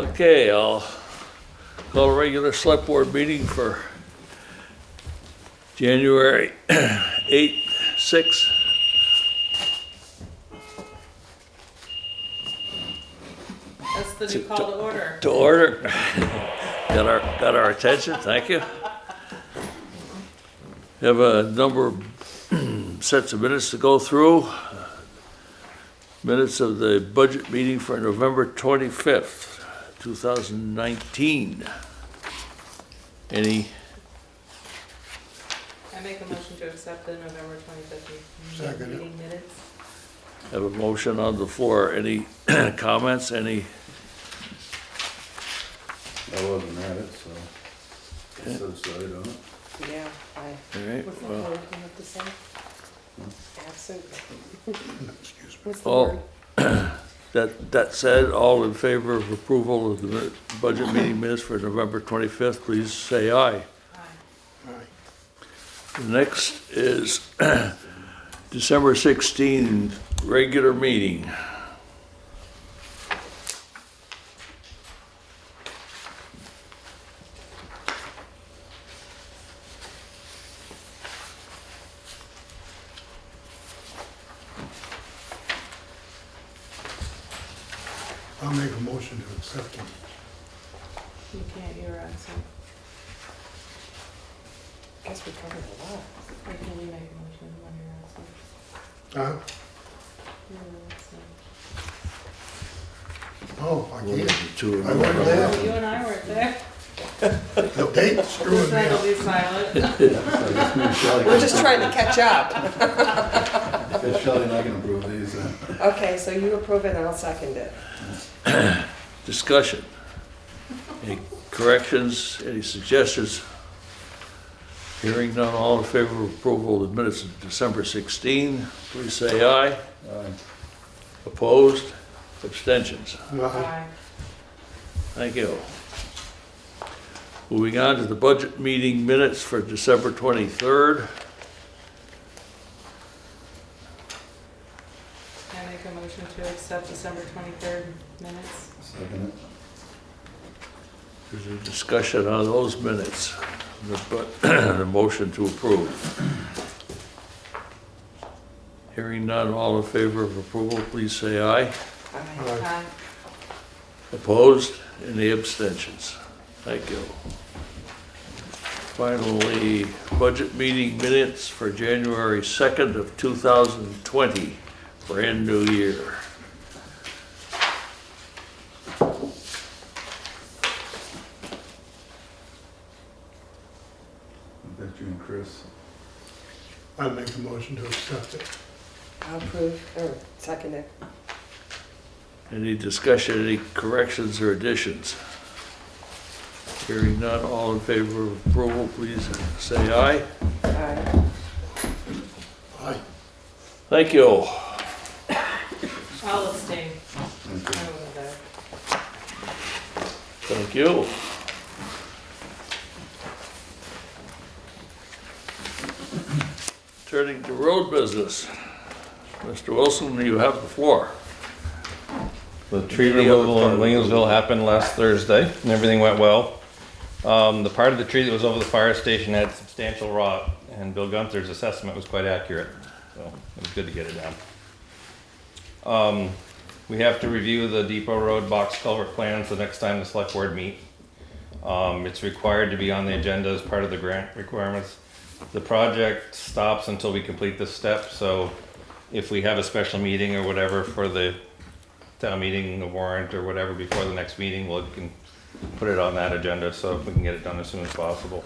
Okay, I'll call a regular select board meeting for January 8th, 6th. That's the new call to order. To order. Got our attention, thank you. We have a number of sets of minutes to go through. Minutes of the budget meeting for November 25th, 2019. Any, I make a motion to accept the November 25th Second. meeting minutes. have a motion on the floor. Any comments, any? I wasn't at it, so I said sorry on it. Yeah, All right, what's the well, word you have to say? Absent. Excuse me. What's the all, word? that said, all in favor of approval of the budget meeting minutes for November 25th, please say aye. Aye. Aye. The next is December 16th, regular meeting. I'll make a motion to accept them. You can't hear us, so Guess we covered a lot. why can we make a motion when you're absent? Huh? You're Oh, I One of can't. the two. I wasn't absent. there. You and I weren't there. The date's screwing This me night will up. be silent. We're just trying to catch up. I guess Shelley and I can approve these. Okay, so you approve it and I'll second it. Discussion. Any corrections, any suggestions? Hearing none, all in favor of approval of the minutes of December 16, please say aye. Opposed? Abstentions? Aye. Aye. Thank you. Moving on to the budget meeting minutes for December 23rd. I make a motion to accept December 23rd minutes. Second it. There's a discussion on those minutes, the motion to approve. Hearing none, all in favor of approval, please say aye. Aye. Aye. Aye. Opposed? Any abstentions? Thank you. Finally, budget meeting minutes for January 2nd of 2020, brand new year. That's you and Chris. I'll make a motion to accept it. I'll approve, or second it. Any discussion, any corrections or additions? Hearing none, all in favor of approval, please say aye. Aye. Aye. Thank you. I'll abstain. Thank I you. wasn't there. Thank you. Turning to road business. Mr. Wilson, you have the floor. The tree Any other removal part in of the- Williamsville happened last Thursday, and everything went well. The part of the tree that was over the fire station had substantial rot, and Bill Gunther's assessment was quite accurate, so it was good to get it down. We have to review the Depot Road box culvert plans the next time the select board meet. It's required to be on the agenda as part of the grant requirements. The project stops until we complete this step, so if we have a special meeting or whatever for the town meeting, the warrant or whatever before the next meeting, we can put it on that agenda so we can get it done as soon as possible.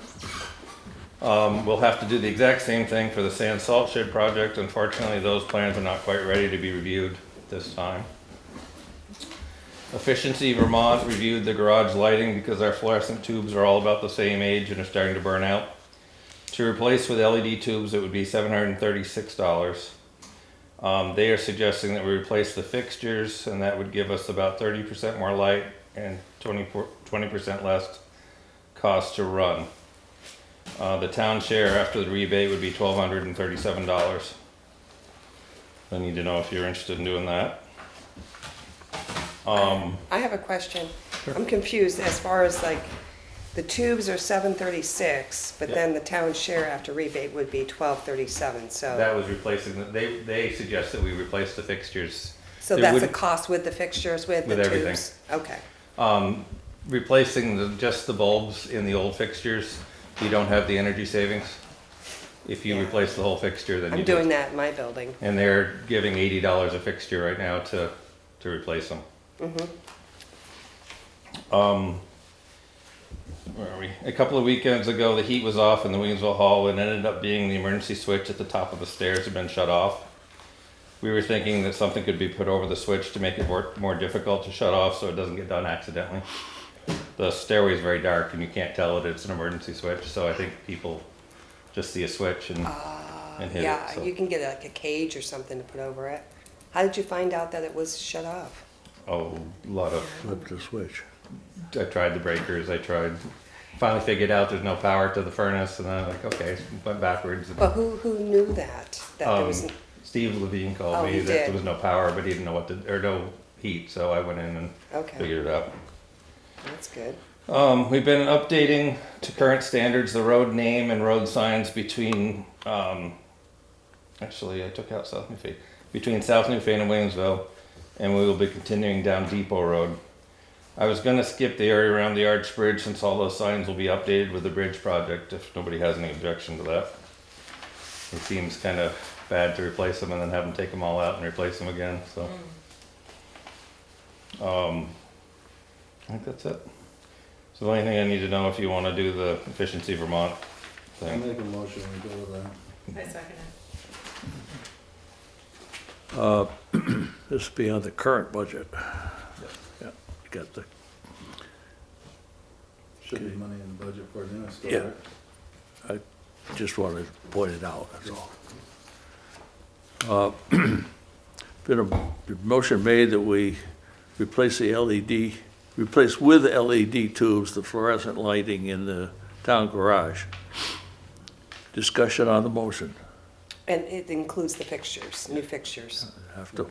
We'll have to do the exact same thing for the sand salt shed project. Unfortunately, those plans are not quite ready to be reviewed this time. Efficiency Vermont reviewed the garage lighting because our fluorescent tubes are all about the same age and are starting to burn out. To replace with LED tubes, it would be $736. They are suggesting that we replace the fixtures, and that would give us about 30% more light and 20% less cost to run. The town share after the rebate would be $1,237. I need to know if you're interested in doing that. I have a question. I'm confused as far as like, the tubes are $736, but Yeah. then the town share after rebate would be $1237, so. That was replacing, they suggest that we replace the fixtures. So there that's a wouldn't- cost with the fixtures, with the With tubes? everything. Okay, Replacing just the bulbs in the old fixtures, you don't have the energy savings. If you Yeah. replace the whole fixture, then you I'm do. doing that in my building. And they're giving $80 a fixture right now to replace them. Where are we? A couple of weekends ago, the heat was off in the Williamsville Hall and ended up being the emergency switch at the top of the stairs had been shut off. We were thinking that something could be put over the switch to make it more difficult to shut off so it doesn't get done accidentally. The stairway is very dark and you can't tell that it's an emergency switch, so I think people just see a switch and hit Yeah, it. So. you can get like a cage or something to put over it. How did you find out that it was shut off? Oh, a lot of. Flip the switch. I tried the breakers. Finally figured out there's no power to the furnace, and then I'm like, okay, went backwards. But who knew that? That there was, Steve Levine called Oh, me he that did. there was no power, but he didn't know no heat, so I went in and okay, figured it out. that's good. We've been updating to current standards the road name and road signs between, actually I took out South Newfane, between South Newfane and Williamsville, and we will be continuing down Depot Road. I was gonna skip the area around the Arch Bridge since all those signs will be updated with the bridge project, if nobody has any objection to that. It seems kind of bad to replace them and then have them take them all out and replace them again, so. I think that's it. So the only thing I need to know if you wanna do the Efficiency Vermont I thing. make a motion, we go with that. I second it. This will be on the current budget. Yeah, you got the, Should be money in the budget for it, then I still, Yeah. right? just wanted to point it out, that's all. Been a motion made that we replace replace with LED tubes the fluorescent lighting in the town garage. Discussion on the motion. And it includes the fixtures, new fixtures. Have to.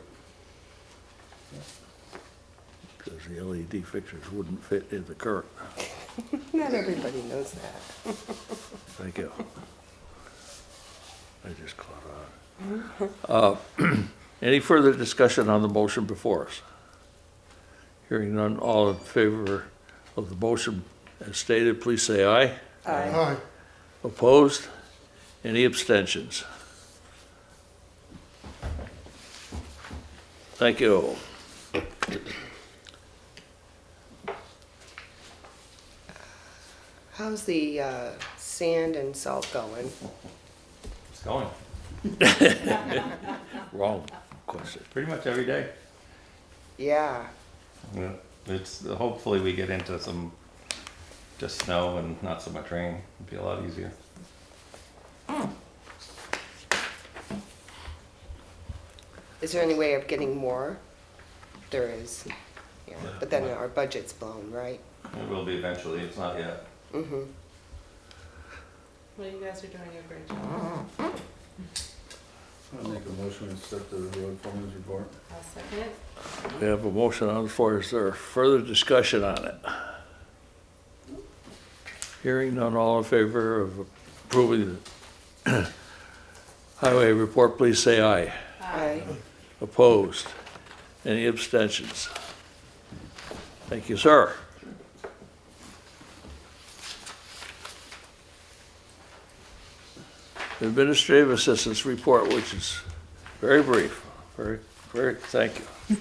Because the LED fixtures wouldn't fit in the current. Not everybody knows that. Thank you. I just caught on. Any further discussion on the motion before us? Hearing none, all in favor of the motion as stated, please say aye. Aye. Aye. Opposed? Any abstentions? Thank you. How's the sand and salt going? It's going, Wrong question. pretty much every day. Yeah, Yeah, it's, hopefully we get into some just snow and not so much rain, it'd be a lot easier. is there any way of getting more? There is, yeah, but then our budget's blown, right? It will be eventually, it's not yet. Mm-hmm. Well, you guys are doing a great job. I make a motion to accept the road foreman's report. I'll second it. We have a motion on the floor. Is there further discussion on it? Hearing none, all in favor of approving the highway report, please say aye. Aye. Opposed? Any abstentions? Thank you, sir. Administrative assistance report, which is very brief. Very, thank you.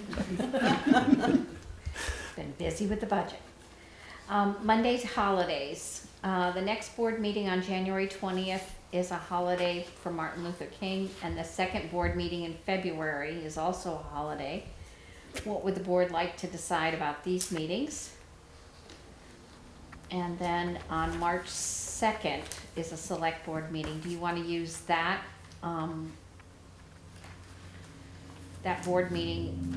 Been busy with the budget. Monday's holidays. The next board meeting on January 20th is a holiday for Martin Luther King, and the second board meeting in February is also a holiday. What would the board like to decide about these meetings? And then on March 2nd is a select board meeting. Do you want to use that, that board meeting,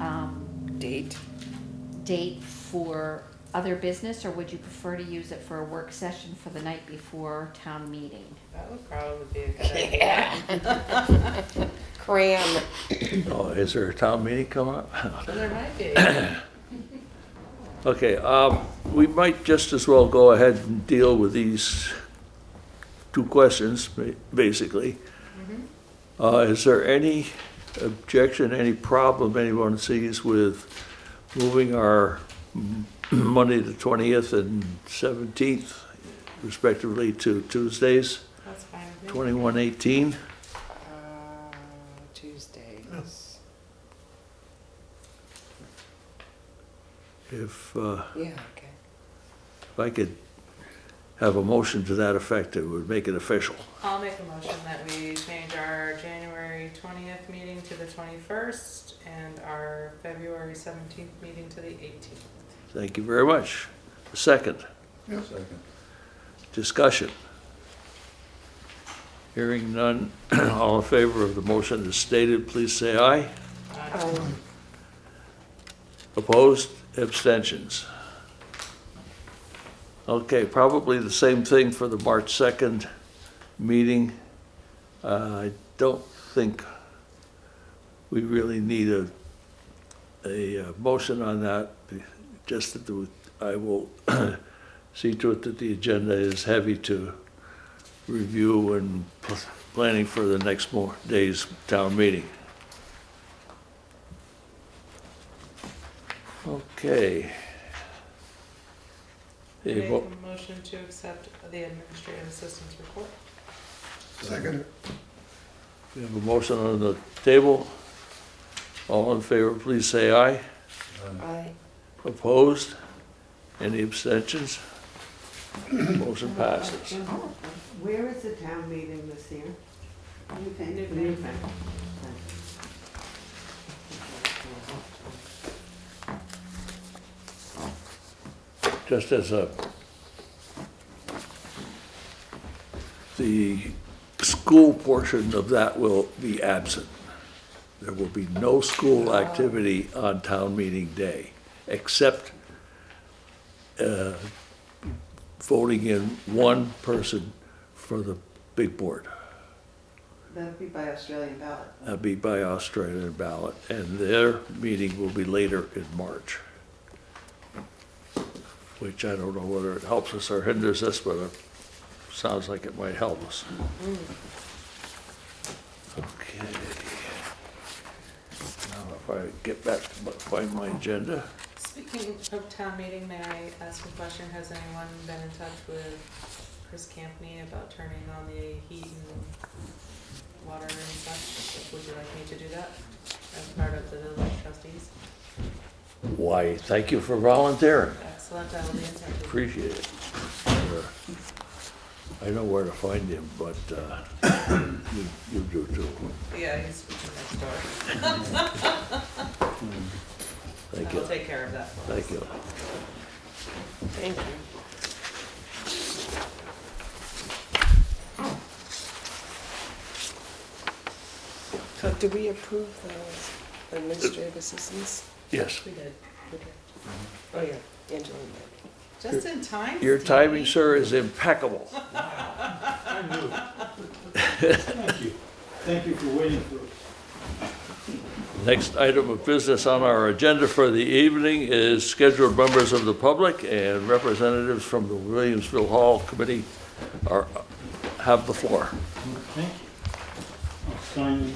date for other business, or would you prefer to use it for a work session for the night before town meeting? That would probably be a good idea. Cram. Oh, is there a town meeting coming up? There might be. Okay, we might just as well go ahead and deal with these two questions, basically. Is there any objection, any problem anyone sees with moving our Monday the 20th and 17th respectively to Tuesdays, That's fine with me. 2118? Tuesdays. If Yeah, okay. I could have a motion to that effect, it would make it official. I'll make a motion that we change our January 20th meeting to the 21st and our February 17th meeting to the 18th. Thank you very much. Second, Second. discussion. Hearing none, all in favor of the motion as stated, please say aye. Opposed, abstentions. Okay, probably the same thing for the March 2nd meeting. I don't think we really need a motion on that, just that I will see to it that the agenda is heavy to review and planning for the next day's town meeting. Okay. Make A a vo- motion to accept the administrative assistant's report. Second. We have a motion on the table. All in favor, please say aye. Aye. Opposed? Any abstentions? Motion passes. Where is the town meeting this year? Newfane. Newfane. Just as the school portion of that will be absent. There will be no school activity on town meeting day, except voting in one person for the big board. That'd be by Australian ballot. That'll be by Australian ballot, and their meeting will be later in March. Which I don't know whether it helps us or hinders us, but it sounds like it might help us. Okay. Now if I get back to find my agenda. Speaking of town meeting, may I ask a question? Has anyone been in touch with Chris Campney about turning on the heat and water and such? Would you like me to do that as part of the village trustees? Why, thank you for volunteering. Excellent, I will be in touch with you. Appreciate it. I know where to find him, but you do too. Yeah, he's next door. Thank I you. will take care of that for us. Thank you. Thank you. So do we approve the administrative assistants? Yes. We did. Okay. Oh, yeah, Angela and Mike. Just in time, Your Steve. timing, sir, is impeccable. I knew. Thank you. Thank you for waiting for us. Next item of business on our agenda for the evening is scheduled members of the public, and representatives from the Williamsville Hall Committee have the floor. Thank you. I'll sign.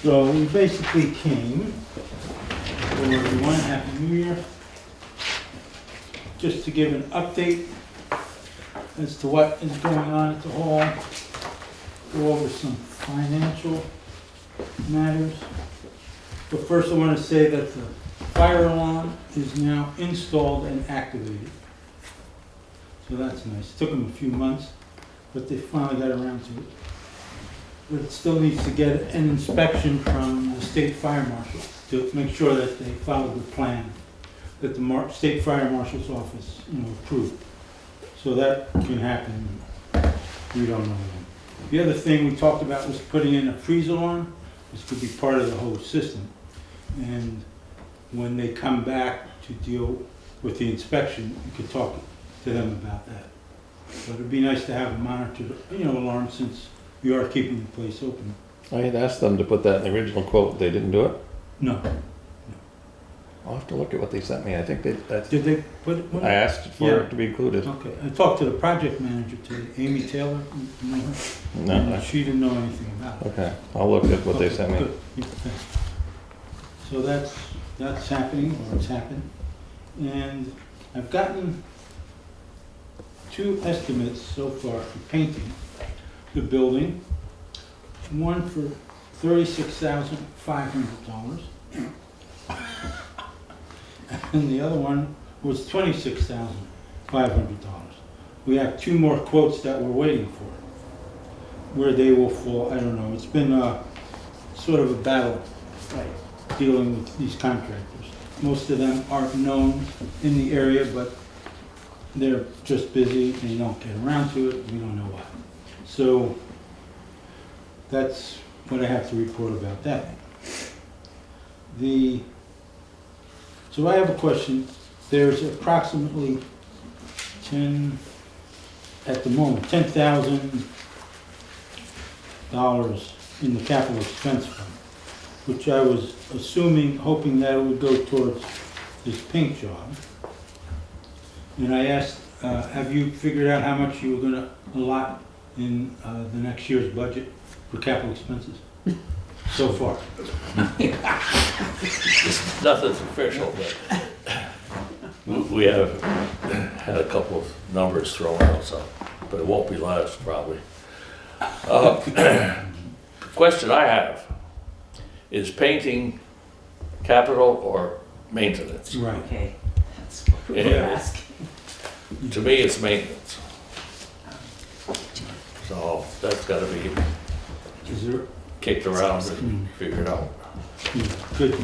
So we basically came for everyone, Happy New Year, just to give an update as to what is going on at the hall, go over some financial matters. But first I want to say that the fire alarm is now installed and activated. So that's nice. Took them a few months, but they finally got around to it. But it still needs to get an inspection from the state fire marshal to make sure that they follow the plan that the state fire marshal's office, approved. So that can happen. We don't know when. The other thing we talked about was putting in a freeze alarm. This could be part of the whole system. And when they come back to deal with the inspection, you could talk to them about that. But it'd be nice to have a monitored, alarm since we are keeping the place open. I had asked them to put that in the original quote. They didn't do it. No, I'll have to look at what they sent me. I think that's. did they put one? I asked for Yeah. it to be included. Okay, I talked to the project manager today, Amy Taylor, you know her? No. And she didn't know anything about it. Okay, I'll look at what they Okay, sent me. good. Yeah, thanks. So that's happening, or it's happened. And I've gotten 2 estimates so far for painting the building. One for $36,500. And the other one was $26,500. We have 2 more quotes that we're waiting for. Where they will fall, I don't know. It's been sort of a battle dealing with these contractors. Most of them aren't known in the area, but they're just busy, they don't get around to it, we don't know why. So that's what I have to report about that. So I have a question. There's approximately at the moment, $10,000 in the capital expense fund, which I was hoping that it would go towards this paint job. And I asked, have you figured out how much you were gonna allot in the next year's budget for capital expenses? So far. Nothing's official, but we have had a couple of numbers thrown out, so, but it won't be less probably. Question I have, is painting capital or maintenance? Right. Okay, that's what we're Yeah. asking. To me, it's maintenance. So that's gotta be Is there, kicked around and figured out. could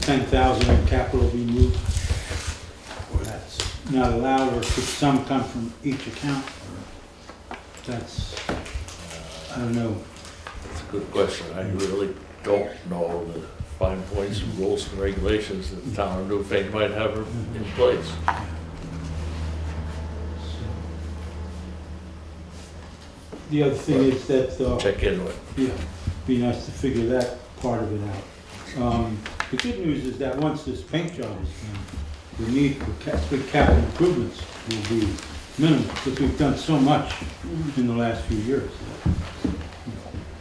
10,000 in capital be moved? Or that's not allowed, or could some come from each account? That's, I don't know. That's a good question. I really don't know the fine points, rules and regulations that the town of Newfane might have in place. The other thing is that, Check into it. yeah, be nice to figure that part of it out. The good news is that once this paint job is done, the need for big capital improvements will be minimal, because we've done so much in the last few years.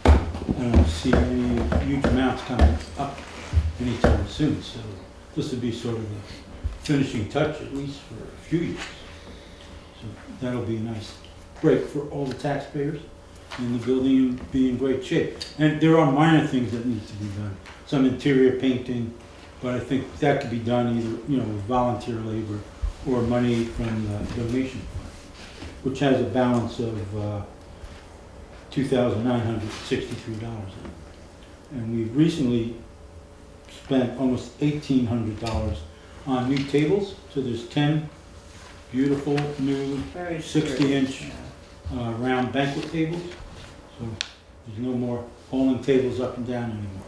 I don't see any huge amounts coming up anytime soon, so this would be sort of the finishing touch, at least for a few years. So that'll be a nice break for all the taxpayers, and the building will be in great shape. And there are minor things that need to be done, some interior painting, but I think that could be done either, with volunteer labor or money from the donation fund, which has a balance of $2,963 in it. And we've recently spent almost $1,800 on new tables, so there's 10 beautiful new Very 60-inch round banquet tables. So there's no more bowling tables up and down anymore.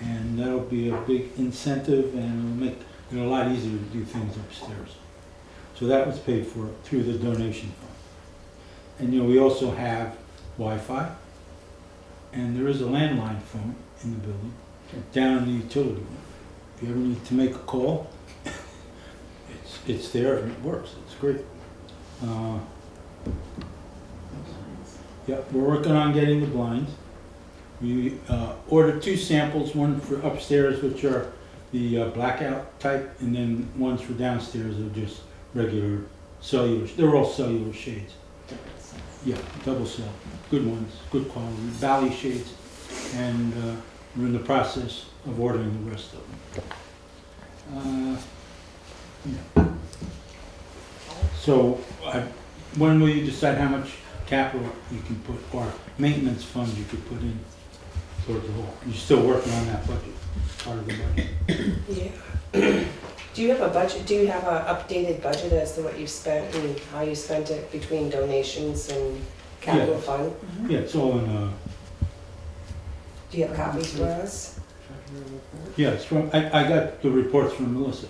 And that'll be a big incentive, and it'll make it a lot easier to do things upstairs. So that was paid for through the donation fund. And we also have Wi-Fi, and there is a landline phone in the building, down in the utility room. If you ever need to make a call, it's there and it works. It's great. Yeah, we're working on getting the blinds. We ordered 2 samples, one for upstairs, which are the blackout type, and then ones for downstairs are just regular cellular. They're all cellular shades. Yeah, double cell. Good ones, good quality. Valley shades. And we're in the process of ordering the rest of them. Yeah. So when will you decide how much capital you can put, or maintenance funds you could put in towards the whole? You're still working on that budget, part of the budget? Yeah. Do you have a budget, do you have an updated budget as to what you spent and how you spent it between donations and capital Yeah. fund? Yeah, it's all in, Do you have copies for us? yeah, it's from, I got the reports from Melissa.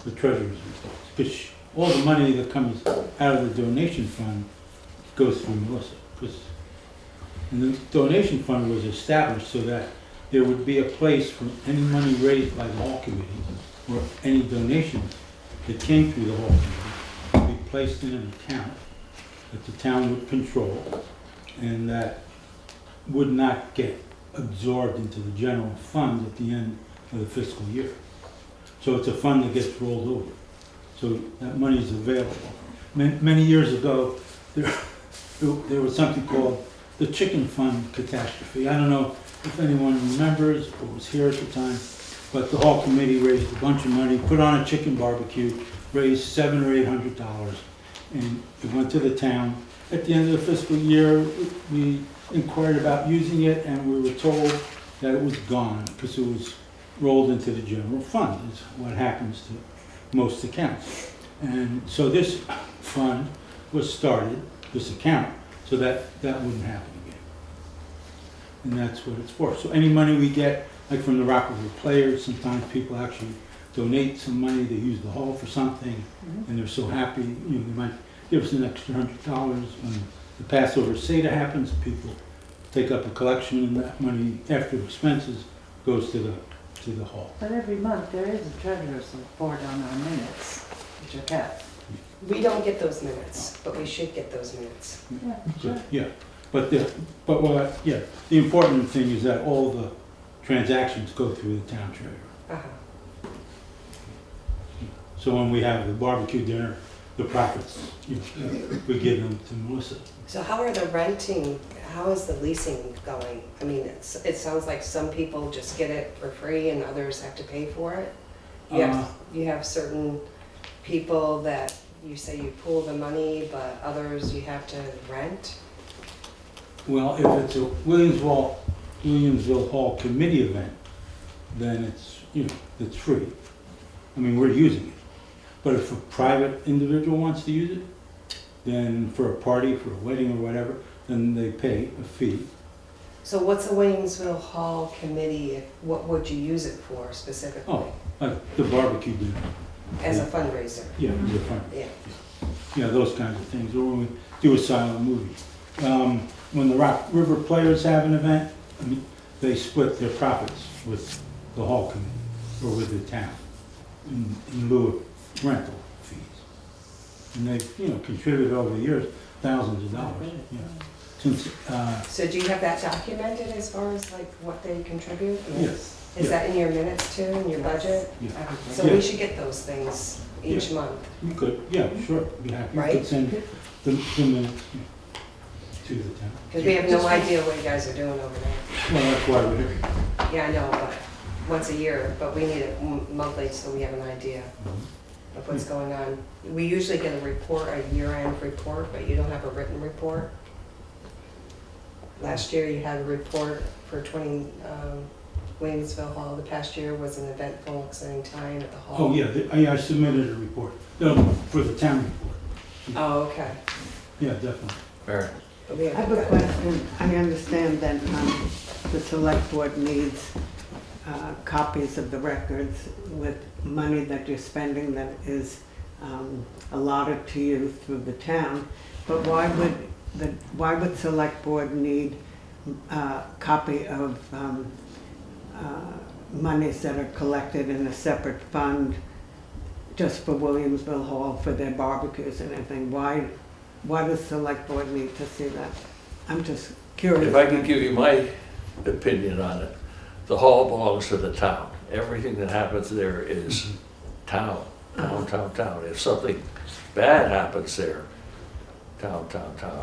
the treasurer's reports. Because all the money that comes out of the donation fund goes through Melissa. And the donation fund was established so that there would be a place for any money raised by the hall committee or any donations that came through the hall committee to be placed in an account that the town would control and that would not get absorbed into the general fund at the end of the fiscal year. So it's a fund that gets rolled over. So that money is available. Many years ago, there was something called the chicken fund catastrophe. I don't know if anyone remembers or was here at the time, but the hall committee raised a bunch of money, put on a chicken barbecue, raised $700 or $800, and it went to the town. At the end of the fiscal year, we inquired about using it, and we were told that it was gone because it was rolled into the general fund. Is what happens to most accounts. And so this fund was started, this account, so that wouldn't happen again. And that's what it's for. So any money we get, like from the Rockville players, sometimes people actually donate some money, they use the hall for something, and they're so happy, they might give us an extra $100. When the Passover Seder happens, people take up a collection, and that money, after expenses, goes to the hall. But every month, there is a treasurer's report on our minutes, which are kept. We don't get those minutes, but we should get those minutes. Yeah, sure. Yeah, the important thing is that all the transactions go through the town treasurer. Uh-huh. So when we have the barbecue dinner, the profits, we give them to Melissa. So how is the leasing going? I mean, it sounds like some people just get it for free and others have to pay for it. You have certain people that you say you pool the money, but others you have to rent. Well, if it's a Williamsville Hall committee event, then it's free. I mean, we're using it. But if a private individual wants to use it, then for a party, for a wedding or whatever, then they pay a fee. So what's the Williamsville Hall committee, what would you use it for specifically? Oh, like the barbecue dinner. As a fundraiser? Yeah, it's a fun. Yeah. Yeah, those kinds of things, or when we do a silent movie. When the Rock River Players have an event, they split their profits with the hall committee or with the town in lieu of rental fees. And they've, contributed over the years thousands of dollars. Yeah. Since, So do you have that documented as far as like what they contribute? yes. Is that in your minutes too, in your budget? Yeah. So we should get those things each month. You could, yeah, sure, be happy. You Right? could send the minutes to the town. Because we have no idea what you guys are doing over there. Well, that's why we're here. Yeah, I know, but once a year, but we need it monthly so we have an idea of what's going on. We usually get a report, a year-end report, but you don't have a written report. Last year you had a report for Williamsville Hall. The past year was an eventful, exciting time at the hall. Oh, yeah, I submitted a report, for the town report. Oh, okay. Yeah, definitely. Mary? But we I have a haven't gotten- question. I understand that the select board needs copies of the records with money that you're spending that is allotted to you through the town. But why would select board need a copy of monies that are collected in a separate fund just for Williamsville Hall for their barbecues and everything? Why does select board need to see that? I'm just curious. If I could give you my opinion on it, the hall belongs to the town. Everything that happens there is town. If something bad happens there, town.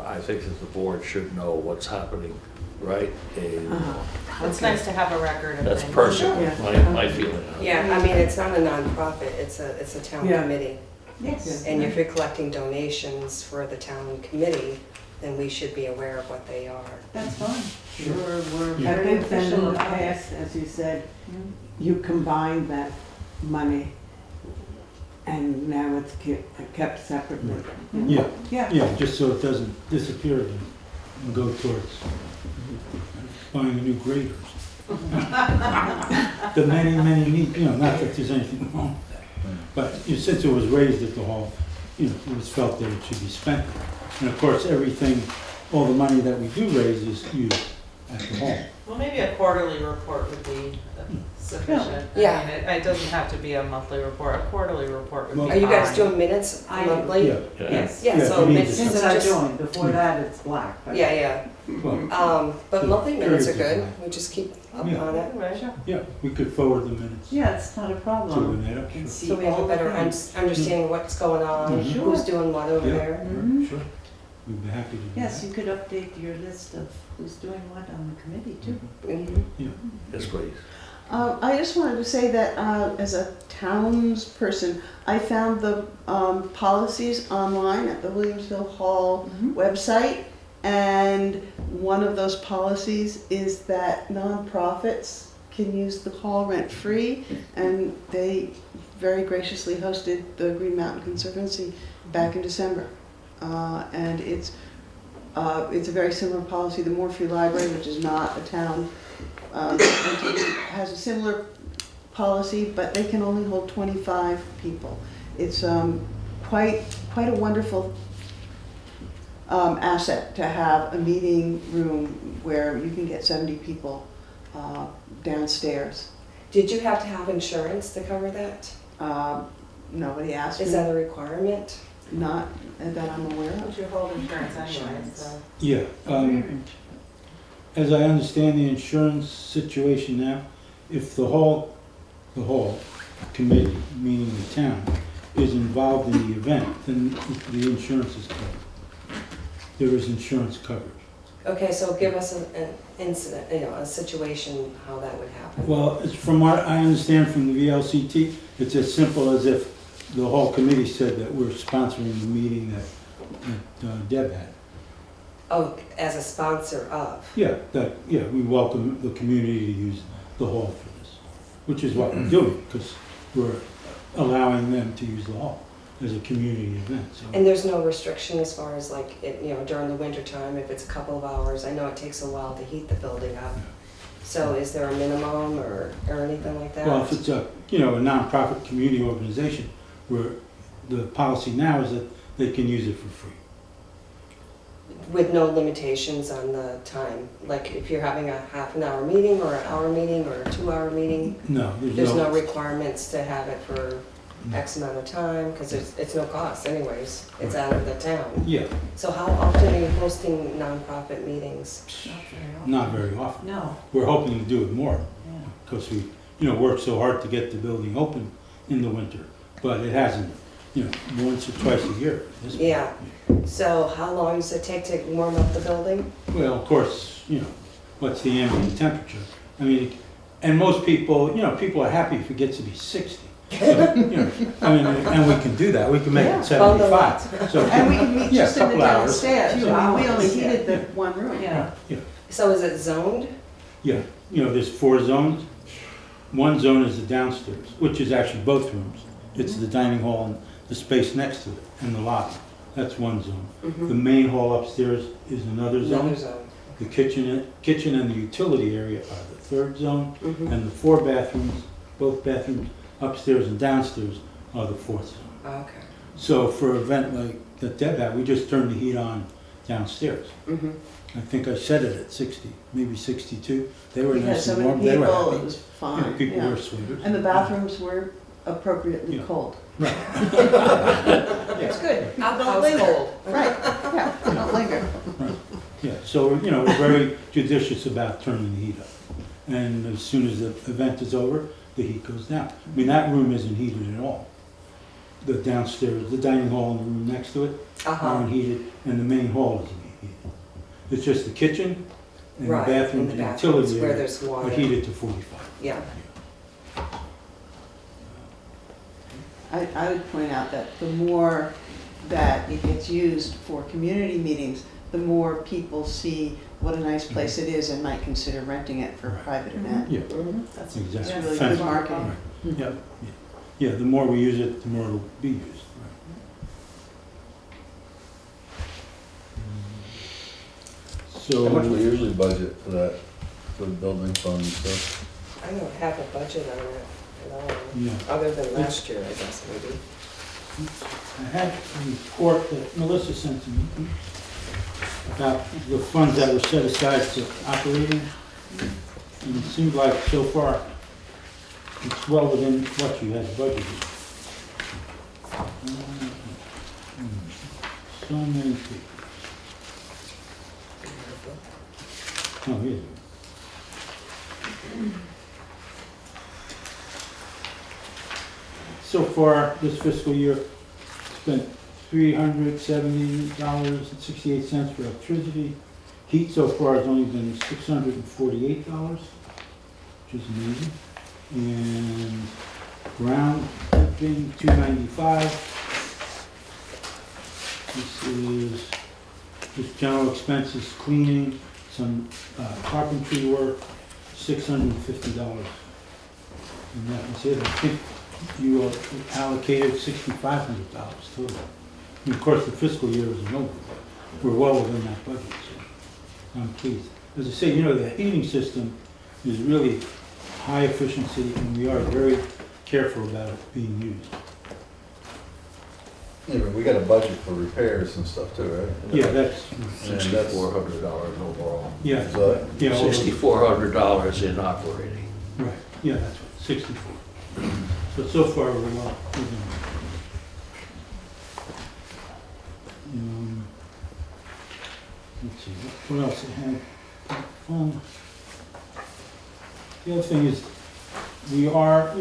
I think that the board should know what's happening, right? It's nice to have a record of That's things. personal, Yeah. my feeling on it. Yeah, I mean, it's not a nonprofit, it's a town Yeah. committee. Yes. And if you're collecting donations for the town committee, then we should be aware of what they are. That's fine. We're I very think then in official the about it. past, as you said, you combined that money and now it's kept separately. Yeah, just so it doesn't disappear again and go towards buying a new grader or something. The many need, not that there's anything wrong with that. But since it was raised at the hall, it was felt that it should be spent there. And of course, everything, all the money that we do raise is used at the hall. Well, maybe a quarterly report would be sufficient. Yeah. I mean, it doesn't have to be a monthly report, a quarterly report would be Well- Are you guys fine. doing minutes I- monthly? Yeah. Yes. Yeah, Yeah, so we need minutes to- is Since I'm just, doing, before that it's black. but- yeah. Well, But The monthly minutes are periods good, of time. we just keep up Yeah. on it. Anyway, yeah, we could forward the minutes to Yeah, it's not a problem. Renata, Can sure. see So we have all a the better things. understanding what's going on, Mhm. who's doing what over Yeah. there. Mhm. Sure. We'd be happy to do that. Yes, you could update your list of who's doing what on the committee too. Mhm. Yes, please. I just wanted to say that as a townsperson, I found the policies online at the Williamsville Hall website, and one of those policies is that nonprofits can use the hall rent-free, and they very graciously hosted the Green Mountain Conservancy back in December. And it's a very similar policy. The Moore Free Library, which is not a town entity, has a similar policy, but they can only hold 25 people. It's quite a wonderful asset to have a meeting room where you can get 70 people downstairs. Did you have to have insurance to cover that? Nobody asked me. Is that a requirement? Not that I'm aware of. but you hold insurance anyway, so. Yeah, as I understand the insurance situation now, if the hall committee, meaning the town, is involved in the event, then the insurance is covered. There is insurance coverage. Okay, so give us an incident, a situation, how that would happen. Well, it's from what I understand from the VLCT, it's as simple as if the hall committee said that we're sponsoring the meeting that Deb had. Oh, as a sponsor of? Yeah, we welcome the community to use the hall for this, which is what we're doing, because we're allowing them to use the hall as a community event, so. And there's no restriction as far as like, during the winter time, if it's a couple of hours, I know it takes a while to heat the building up. So is there a minimum or anything like that? Well, if it's a nonprofit community organization, where the policy now is that they can use it for free. With no limitations on the time? Like if you're having a half an hour meeting or an hour meeting or a 2-hour meeting, No, there's no requirements to have it for X amount of time, because it's no cost anyways, it's out of the town. Yeah, So how often are you hosting nonprofit meetings? not very often. No, We're hoping to do it more, yeah. because we, worked so hard to get the building open in the winter, but it hasn't, once or twice a year. This point. Yeah. So how long does it take to warm up the building? Well, of course, what's the ambient temperature? I mean, and most people, people are happy if it gets to be 60. So, and we can do that, we can make Yeah. it 75. So, And we can meet yeah, just in the couple hours. downstairs. Few I mean, we hours, only yeah. heated the one room. Yeah. So is it zoned? Yeah, there's 4 zones. One zone is the downstairs, which is actually both rooms. It's the dining hall and the space next to it, and the lobby. That's one zone. The main hall upstairs is another zone. Another zone. The kitchen and the utility area are the 3rd zone, Mhm. and the 4 bathrooms, both bathrooms upstairs and downstairs, are the 4th zone. Okay. So for an event like that Deb had, we just turned the heat on downstairs. Mhm. I think I set it at 60, maybe 62. They were We had nice so and many warm. They were people, it happy. was fine. People yeah. wear sweaters. And the bathrooms were appropriately Yeah. cold. Right. It's good. House Don't linger. cold. Right, yeah, don't linger. Yeah, so, we're very judicious about turning the heat up. And as soon as the event is over, the heat goes down. I mean, that room isn't heated at all. The downstairs, the dining hall and the room next to it Uh-huh. aren't heated, and the main hall isn't heated. It's just the kitchen and the Right, bathrooms and and the bathrooms utility where area there's are water. heated to 45. Yeah. I would point out that the more that it gets used for community meetings, the more people see what a nice place it is and might consider renting it for a private event. Yeah, Mhm. That's exactly. It's really Fence- good marketing. Yeah, yeah, the more we use it, the more it'll be used. How much we So, usually budget for that, for the building fund and stuff? I don't have a budget on it. at all, Yeah. other than last year, I guess, maybe. I had a report that Melissa sent to me about the funds that were set aside for operating. And it seems like so far, it's well within what you had budgeted. So many people. Oh, here. So far, this fiscal year, spent $370.68 for electricity. Heat so far has only been $648, which is amazing. And ground been $295. This is just general expenses, cleaning, some carpentry work, $650. And that was it. I think you allocated $6,500 total. And of course, the fiscal year isn't over, but we're well within that budget, so I'm pleased. As I say, the heating system is really high efficiency, and we are very careful about it being used. Yeah, but we got a budget for repairs and stuff too, right? Yeah, that's, $6,400 overall. yeah, Is that? yeah, over- $6,400 in operating. right, yeah, that's right, 64. So far, we're well within it. Let's see, what else I have? The other thing is, we are,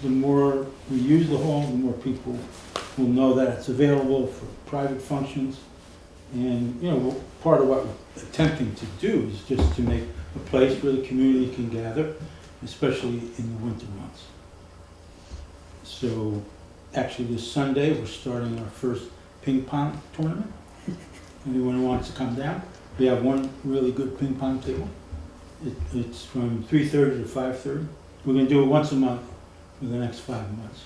the more we use the hall, the more people will know that it's available for private functions. And, part of what we're attempting to do is just to make a place where the community can gather, especially in the winter months. So, actually this Sunday, we're starting our first ping pong tournament. Anyone who wants to come down, we have one really good ping pong table. It's from 3:30 to 5:30. We're gonna do it once a month for the next 5 months.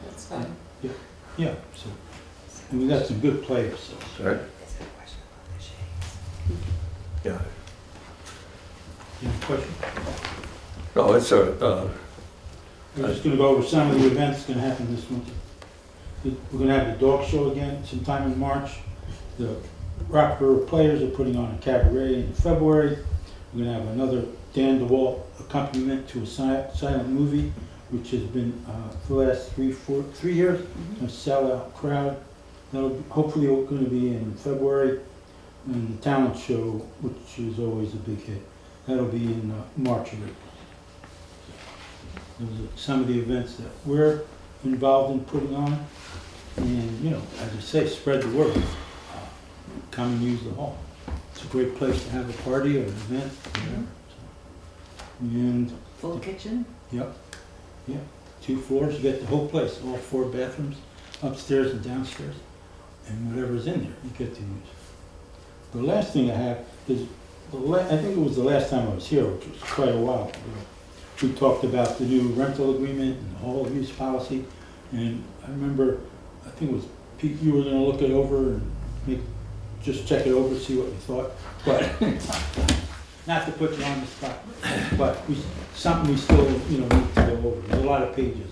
That's fine. Yeah, so, and we got some good players, so. Sorry? Yeah. You have a question? No, it's We're just gonna go over some of the events gonna happen this winter. We're gonna have the dog show again sometime in March. The Brattleboro players are putting on a cabaret in February. We're gonna have another Dan DeWalt accompaniment to a silent movie, which has been for the last 3 years, a sellout crowd. That'll hopefully gonna be in February. And the talent show, which is always a big hit, that'll be in March or April. Those are some of the events that we're involved in putting on. And, as I say, spread the word. Come and use the hall. It's a great place to have a party or an event, whatever. And, Full kitchen? yep, 2 floors, you get the whole place, all 4 bathrooms, upstairs and downstairs. And whatever's in there, you get to use. The last thing I have is, I think it was the last time I was here, which was quite a while ago. We talked about the new rental agreement and the hall use policy. And I remember, I think it was Pete, you were gonna look it over and just check it over, see what you thought. But, not to put you on the spot, but something we still, need to go over. There's a lot of pages.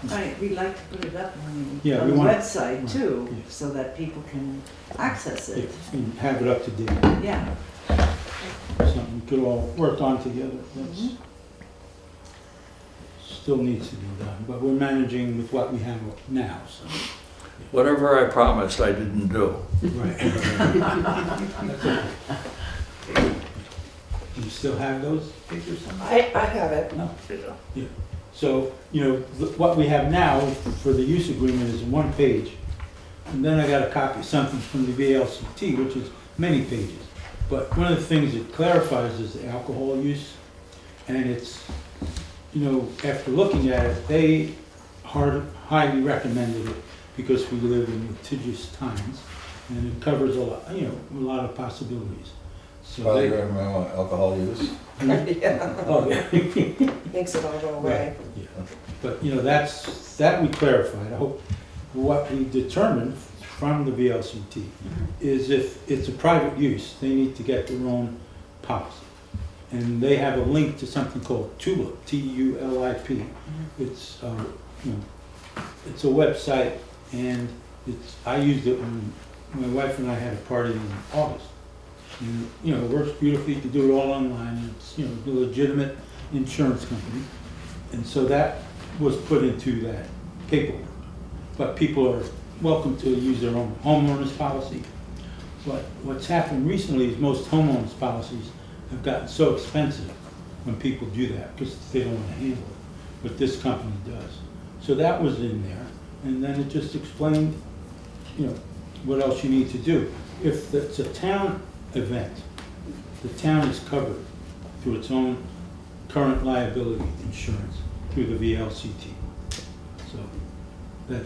Right, we'd like to put it up on Yeah, on we the want- website too, yeah. so that people can access it. And have it up to date. Yeah. Something we could all work on together. That's still needs to be done, but we're managing with what we have now, so. whatever I promised, I didn't do. Right. That's okay. Do you still have those papers? I have it. No. Yeah. So, what we have now for the use agreement is 1 page. And then I got a copy of something from the VLCT, which is many pages. But one of the things it clarifies is the alcohol use. And it's, after looking at it, they highly recommended it because we live in litigious times. And it covers a lot of possibilities. So Probably recommend alcohol use. Yeah, Oh, yeah. makes it all go away. Yeah. But, that we clarified. I hope what we determined from the VLCT is if it's a private use, they need to get their own policy. And they have a link to something called Tulip, T-U-L-I-P. It's, you know, it's a website, and I used it when my wife and I had a party in August. And, you know, it works beautifully, you can do it all online, and it's, you know, a legitimate insurance company. And so that was put into that paperwork. But people are welcome to use their own homeowners policy. But what's happened recently is most homeowners policies have gotten so expensive when people do that because they don't want to handle it. But this company does. So that was in there. And then it just explained, you know, what else you need to do. If it's a town event, the town is covered through its own current liability insurance through the VLCT. So that,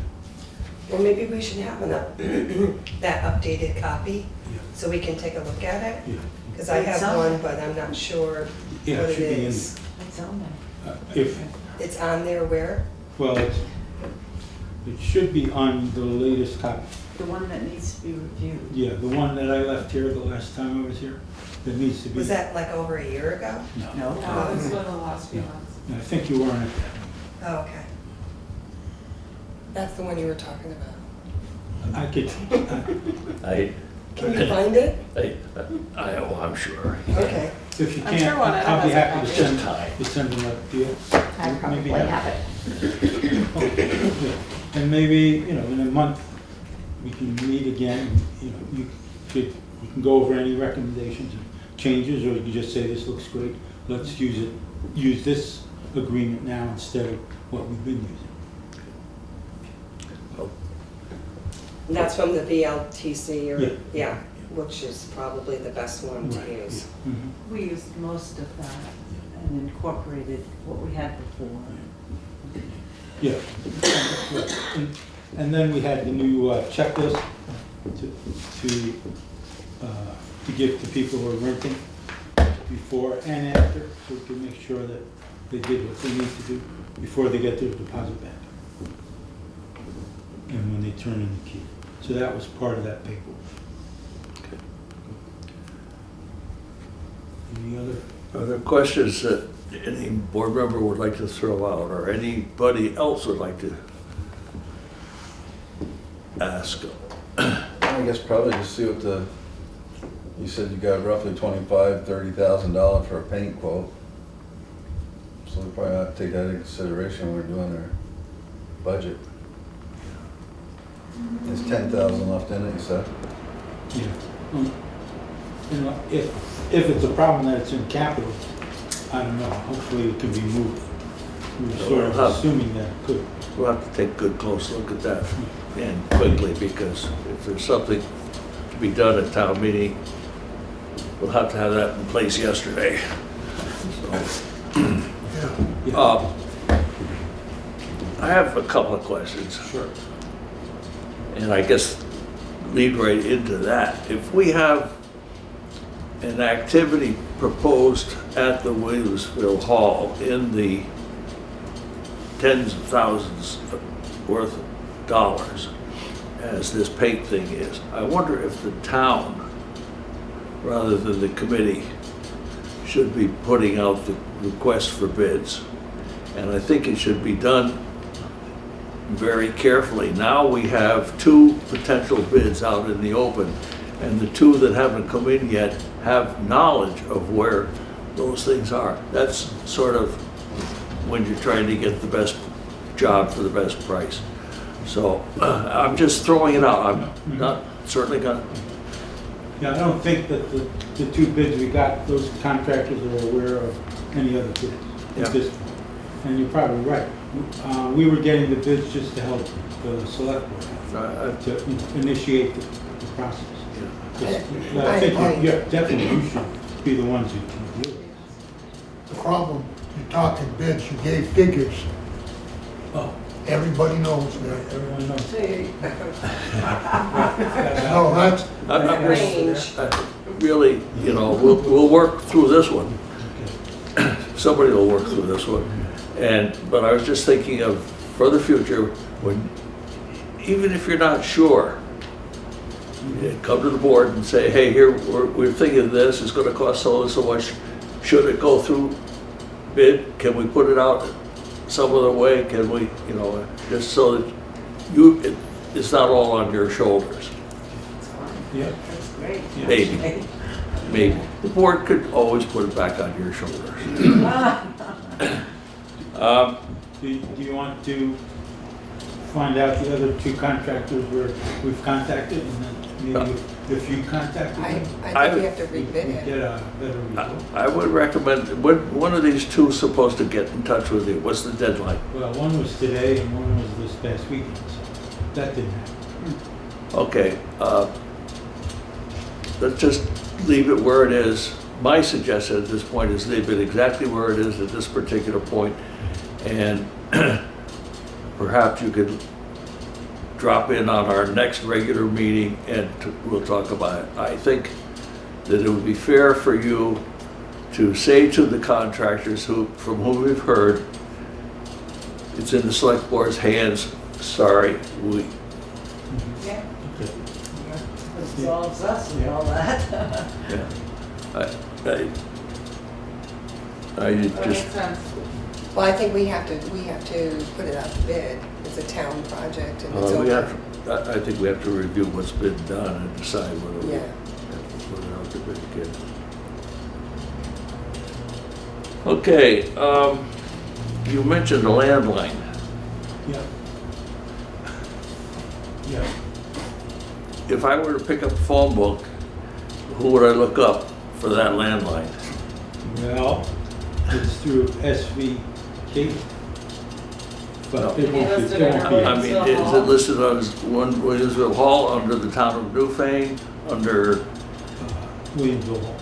Well, maybe we should have that updated copy yeah, so we can take a look at it. yeah. Because I have one, but I'm not sure Yeah, what it it should be in is. It's on there. If, It's on there where? well, it should be on the latest copy. The one that needs to be reviewed. Yeah, the one that I left here the last time I was here, that needs to be. Was that like over a year ago? No. No. No, this was the last few No. months. I think you weren't at that one. Oh, okay. That's the one you were talking about. I could, Can you find it? Oh, I'm sure. Okay. if you I'm can't, sure one of I'll be them has a happy to copy. send, Just time. to send them up to you. I probably Maybe have it. Yeah. And maybe, you know, in a month, we can meet again, you know, you can go over any recommendations and changes, or you can just say, this looks great, let's use this agreement now instead of what we've been using. And that's from the VLTC or, Yeah. yeah, which is probably the best one to Right, use. yeah. Mhm. We used most of that and incorporated what we had before. Yeah. And then we had the new checklist to give to people who are renting before and after, so we can make sure that they did what they need to do before they get their deposit back. And when they turn in the key. So that was part of that paperwork. Any other? Are there questions that any board member would like to throw out, or anybody else would like to ask? I guess probably just see what you said you got roughly $25,000-$30,000 for a paint quote. So we probably have to take that into consideration when we're doing our budget. There's 10,000 left in it, you said? Yeah. You know, if it's a problem that it's in capital, I don't know, hopefully it can be moved. We were sort of assuming that it could. We'll have to take a good close look at that and quickly, because if there's something to be done at town meeting, we'll have to have that in place yesterday. So, I have a couple of questions. Sure. And I guess lead right into that. If we have an activity proposed at the Williamsville Hall in the tens of thousands worth of dollars, as this paint thing is, I wonder if the town, rather than the committee, should be putting out the request for bids. And I think it should be done very carefully. Now we have 2 potential bids out in the open, and the 2 that haven't come in yet have knowledge of where those things are. That's sort of when you're trying to get the best job for the best price. So I'm just throwing it out. I'm not certainly gonna. Yeah, I don't think that the 2 bids we got, those contractors are aware of any other bids Yeah. at this point. And you're probably right. We were getting the bids just to help the select board to initiate the process. I think definitely you should be the ones who can do it. The problem, you're talking bids, you gave figures. Oh, Everybody knows that. everyone knows. No, that's, Range. Really, you know, we'll work through this one. Somebody will work through this one. But I was just thinking of, for the future, when, even if you're not sure, you come to the board and say, hey, here, we're thinking of this, it's gonna cost so and so much. should it go through bid, can we put it out some other way? Can we, you know, just so that it's not all on your shoulders? Yeah. That's great. Yeah. Maybe, maybe. The board could always put it back on your shoulders. Do you want to find out the other two contractors we've contacted, and then maybe if you contacted I them? think we have to we rebid it. get a better result? I would recommend, one of these two is supposed to get in touch with you. What's the deadline? Well, one was today and one was this past weekend, so that didn't happen. Okay, let's just leave it where it is. My suggestion at this point is leave it exactly where it is at this particular point, and perhaps you could drop in on our next regular meeting and we'll talk about it. I think that it would be fair for you to say to the contractors from whom we've heard, it's in the select board's hands, sorry, we, Yeah, Okay. it absolves us and all that. yeah. I That makes just, sense. Well, I think we have to put it out to bid. It's a town project and it's we over. have, I think we have to review what's been done and decide whether we Yeah. have to put it out to bid again. Okay, you mentioned the landline. Yeah. Yeah. If I were to pick up a phone book, who would I look up for that landline? Well, it's through SVK. But it He won't listed be, it it won't on be. I mean, is it listed as one Williamsville Hall under the town of Newfane, under, Williamsville Hall.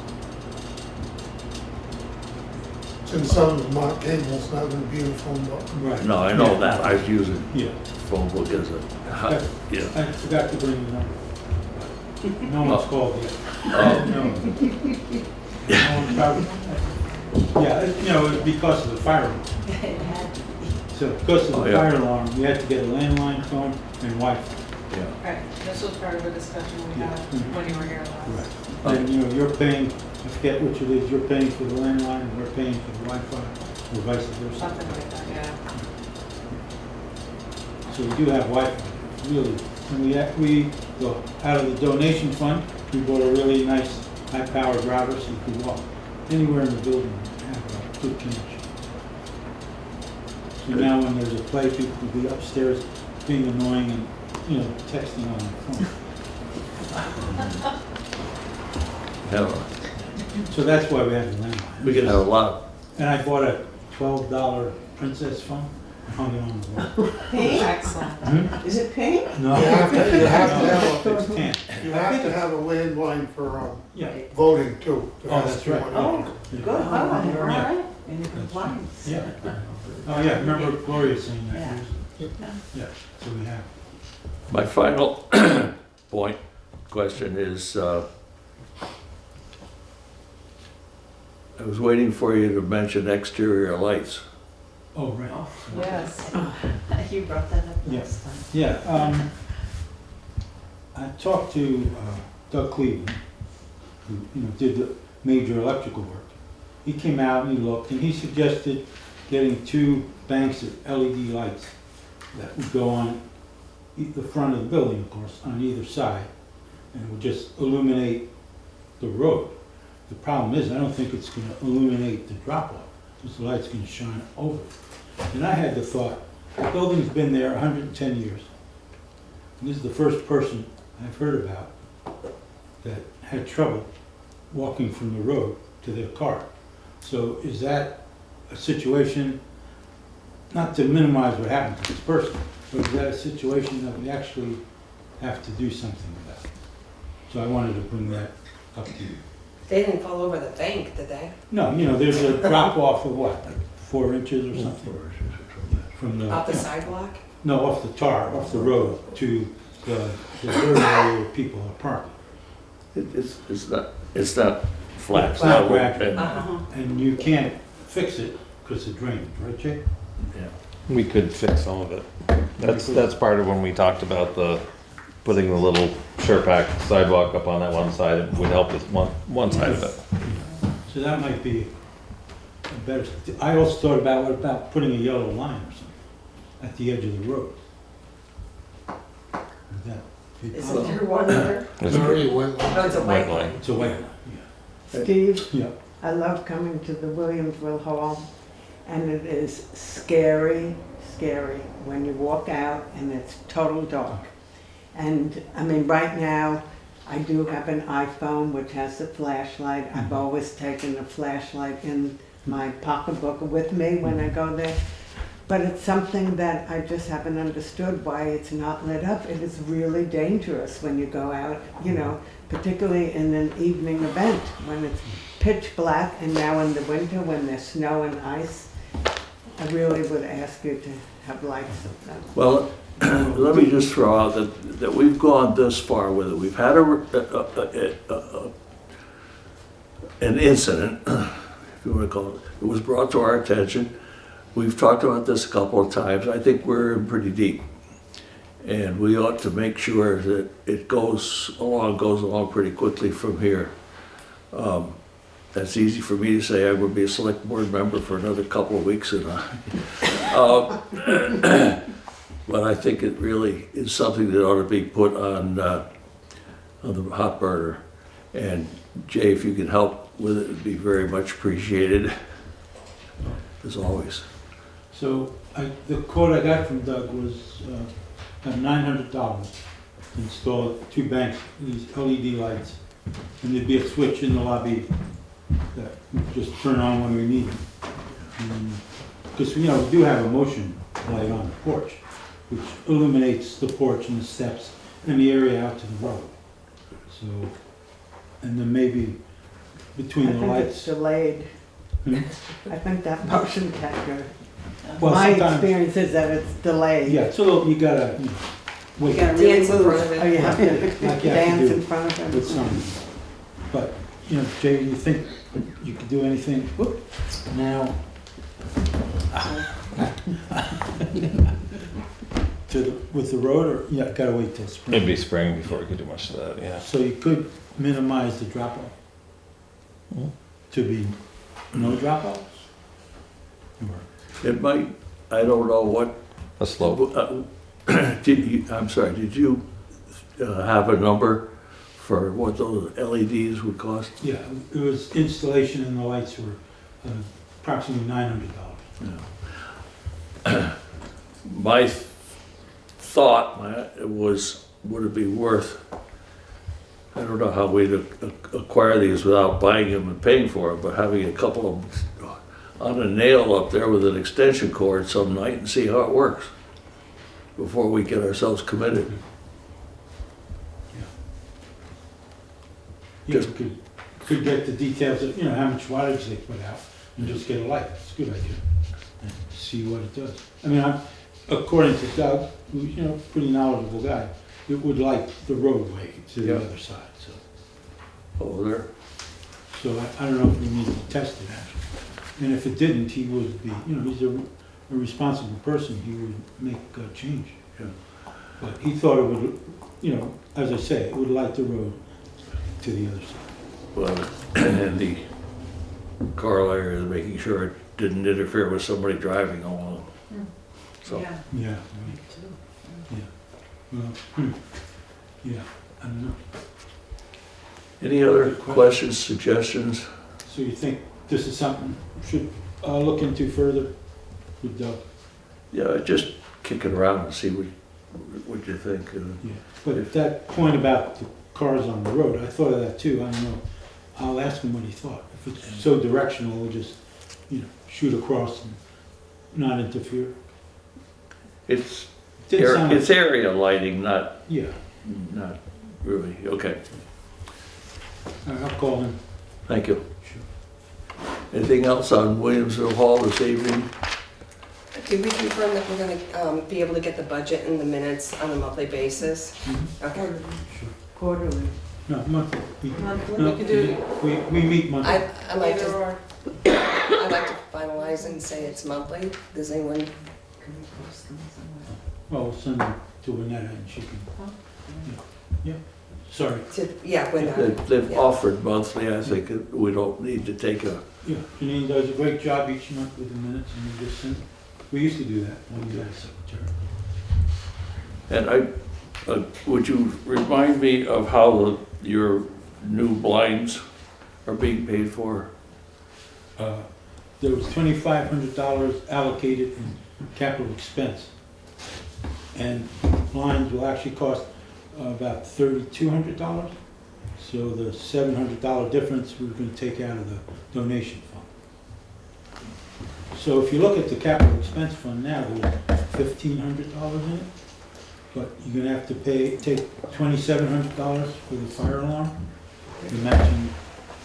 Since some of Mark Cable's not gonna be in the phone book. Right. no, I know Yeah. that, I was using Yeah. phone book as a, yeah. I forgot to bring the number. No one's called yet. Oh. No. No one's probably, yeah, you know, it's because of the fire alarm. It had to be. So because of Oh, the yeah. fire alarm, we had to get a landline phone and Wi-Fi. Yeah. Right, this was part of the discussion we had when you were here last. Right. And, you know, you're paying, I forget which it is, you're paying for the landline and we're paying for the Wi-Fi, or vice versa. Something like that, yeah. So we do have Wi-Fi, really. And we, well, out of the donation fund, we bought a really nice high-powered router so you could walk anywhere in the building and have a good connection. So now when there's a play, people could be upstairs being annoying and, you know, texting on their phone. Have a- So that's why we have the landline. We can have a lot, And I bought a $12 Princess phone, hung it on the wall. Pink? Excellent. Is it pink? No. You have to No, have, it's tan. you have to have a landline for, Yeah. voting too. There Oh, has that's to be right. one. Oh, good, oh, you're Yeah. right. In compliance. Yeah. Oh, yeah, remember Gloria saying that? Yeah. Yeah, so we have. my final question is, I was waiting for you to mention exterior lights. Oh, right. Yes. You brought that up Yeah. last time. Yeah, I talked to Doug Cleveland, who, you know, did the major electrical work. He came out and he looked, and he suggested getting 2 banks of LED lights that would go on the front of the building, of course, on either side, and would just illuminate the road. The problem is, I don't think it's gonna illuminate the drop-off, because the light's gonna shine over it. And I had the thought, the building's been there 110 years. And this is the first person I've heard about that had trouble walking from the road to their car. So is that a situation, not to minimize what happened to this person, but is that a situation that we actually have to do something about? So I wanted to bring that up to you. They didn't fall over the bank, did they? No, you know, there's a drop off of what, like 4 inches or something? From the. Off the sidewalk? No, off the tar, off the road to the dirt area where people are parking. It's not flat. Flat level, rack. and- Uh-huh. And you can't fix it because of drainage, right, Jay? yeah. We could fix some of it. That's part of when we talked about putting the little Sure-Pack sidewalk up on that one side. It would help with one side of it. So that might be better, I also thought about, what about putting a yellow line or something at the edge of the road? Would that be Isn't possible? there one there? It's already wet line. No, it's a white White line. line. It's a white line, Steve, yeah. I love coming to the Williamsville Hall, and it is scary, scary when you walk out and it's total dark. And, I mean, right now, I do have an iPhone which has a flashlight. I've always taken a flashlight in my pocketbook with me when I go there. But it's something that I just haven't understood why it's not lit up. It is really dangerous when you go out, you know, particularly in an evening event when it's pitch black, and now in the winter when there's snow and ice. I really would ask you to have lights. Well, let me just throw out that we've gone this far with it. We've had an incident, if you want to call it. It was brought to our attention. We've talked about this a couple of times. I think we're in pretty deep. And we ought to make sure that it goes along pretty quickly from here. That's easy for me to say. I would be a select board member for another couple of weeks. But I think it really is something that ought to be put on the hot burner. And Jay, if you can help with it, it'd be very much appreciated, as always. So the quote I got from Doug was $900 to install 2 banks, these LED lights. And there'd be a switch in the lobby that we just turn on when we need it. Because, you know, we do have a motion light on the porch, which illuminates the porch and the steps and the area out to the road. So, and then maybe between the I think it's lights. delayed. Hmm? I think that motion detector, Well, my sometimes- experience is that it's delayed. Yeah, it's a little, you gotta, you know, wait. You gotta really Dance in move. front of Oh, you it. have to Like you have to dance do in front of with them. some. But, you know, Jay, you think you could do anything now? With the road, or, yeah, gotta wait till spring? It'd be spring before we could do much of that, yeah. So you could minimize the drop-off to be no drop-offs? Or- It might, I don't know what, A slope. I'm sorry, did you have a number for what those LEDs would cost? Yeah, it was installation and the lights were approximately $900. My thought was, would it be worth, I don't know how we'd acquire these without buying them and paying for them, but having a couple of them on a nail up there with an extension cord some night and see how it works before we get ourselves committed. You know, could get the details of, you know, how much wattage they put out and just get a light. It's a good idea. And see what it does. I mean, according to Doug, who's, you know, pretty knowledgeable guy, it would light the roadway to the Yeah. other side, so. Over there. So I don't know if we need to test it actually. And if it didn't, he would be, you know, he's a responsible person, he would make a change. Yeah. But he thought it would, you know, as I say, it would light the road to the other side. Well, and the corollary is making sure it didn't interfere with somebody driving along. So, Yeah. Yeah. right. Yeah. Well, yeah, I don't know. any other questions, suggestions? So you think this is something we should look into further with Doug? Yeah, just kick it around and see what you think. Yeah. But at that point about the cars on the road, I thought of that too. I don't know. I'll ask him what he thought. If it's so directional, we'll just, you know, shoot across and not interfere. It's Did sound- it's area lighting, not Yeah. really, okay, All right, I'll call him. thank you. Sure. Anything else on Williamsville Hall this evening? Did we confirm that we're gonna be able to get the budget and the minutes on a monthly basis? Mhm. Okay. Sure. Quarterly. No, monthly. Monthly? No, We could do we meet monthly. I'd like Either to, or. I'd like to finalize and say it's monthly. Does anyone, Can we post them somewhere? Well, we'll send it to Annette and she can, Sorry. Yeah, when, They've yeah. offered monthly, I think we don't need to take a, Yeah, Janine does a great job each month with the minutes, and we just send, we used to do that when we had a secretary. and would you remind me of how your new blinds are being paid for? There was $2,500 allocated in capital expense. And blinds will actually cost about $3,200. So the $700 difference we're gonna take out of the donation fund. So if you look at the capital expense fund now, there's $1,500 in it. But you're gonna have to take $2,700 for the fire alarm, the matching,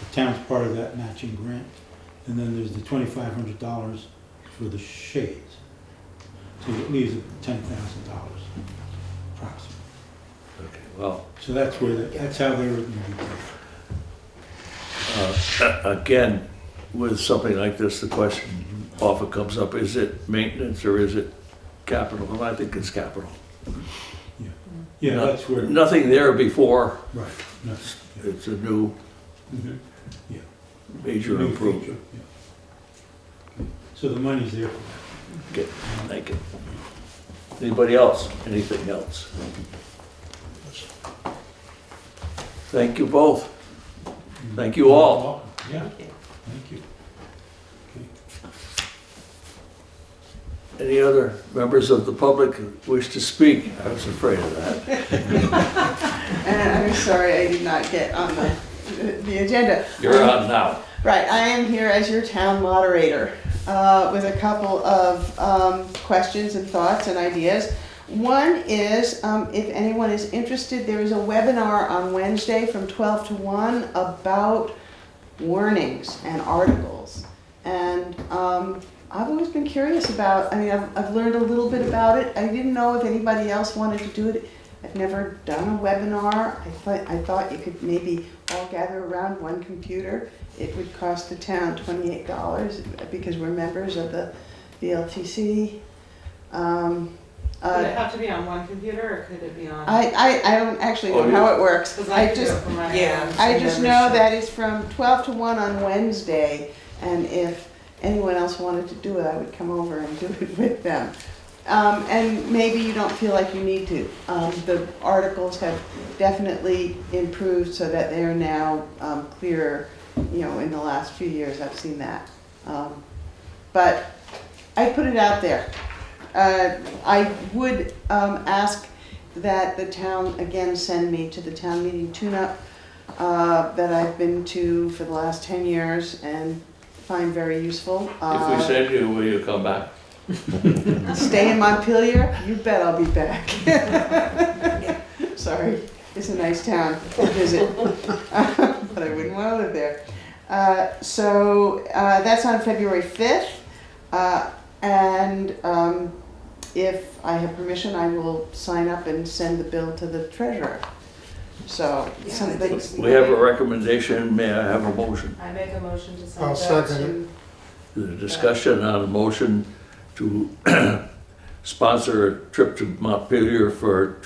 the town's part of that matching grant. And then there's the $2,500 for the shades. So it leaves $10,000 approximately. Okay, well, So that's where, that's how they were gonna be paid. again, with something like this, the question often comes up, is it maintenance or is it capital? And I think it's capital. Yeah, that's where, Nothing there before, right, no, it's a new mhm, major new improvement. feature, yeah. So the money's there for that. Okay, thank you. Anybody else? Anything else? Thank you both. Thank you all. Yeah, Thank you. thank you. Any other members of the public who wish to speak? I was afraid of that. And I'm sorry I did not get on the agenda. You're on now. Right, I am here as your town moderator with a couple of questions and thoughts and ideas. One is, if anyone is interested, there is a webinar on Wednesday from 12 to 1 about warnings and articles. And I've always been curious about, I mean, I've learned a little bit about it. I didn't know if anybody else wanted to do it. I've never done a webinar. I thought you could maybe all gather around one computer. It would cost the town $28 because we're members of the VLTC. Would it have to be on one computer or could it be on? I don't actually know how it works. Because I I do just, it for my yeah. own I just know membership. that it's from 12 to 1 on Wednesday, and if anyone else wanted to do it, I would come over and do it with them. And maybe you don't feel like you need to. The articles have definitely improved so that they are now clearer. You know, in the last few years, I've seen that. But I put it out there. I would ask that the town, again, send me to the town meeting tune-up that I've been to for the last 10 years and find very useful. If we send you, will you come back? Stay in Montpelier? You bet I'll be back. Sorry, it's a nice town to visit, but I wouldn't want to live there. So that's on February 5th. And if I have permission, I will sign up and send the bill to the treasurer. So Yeah, something. I think- We have a recommendation. May I have a motion? I make a motion to I'll send that second to. The discussion on a motion to sponsor a trip to Montpelier for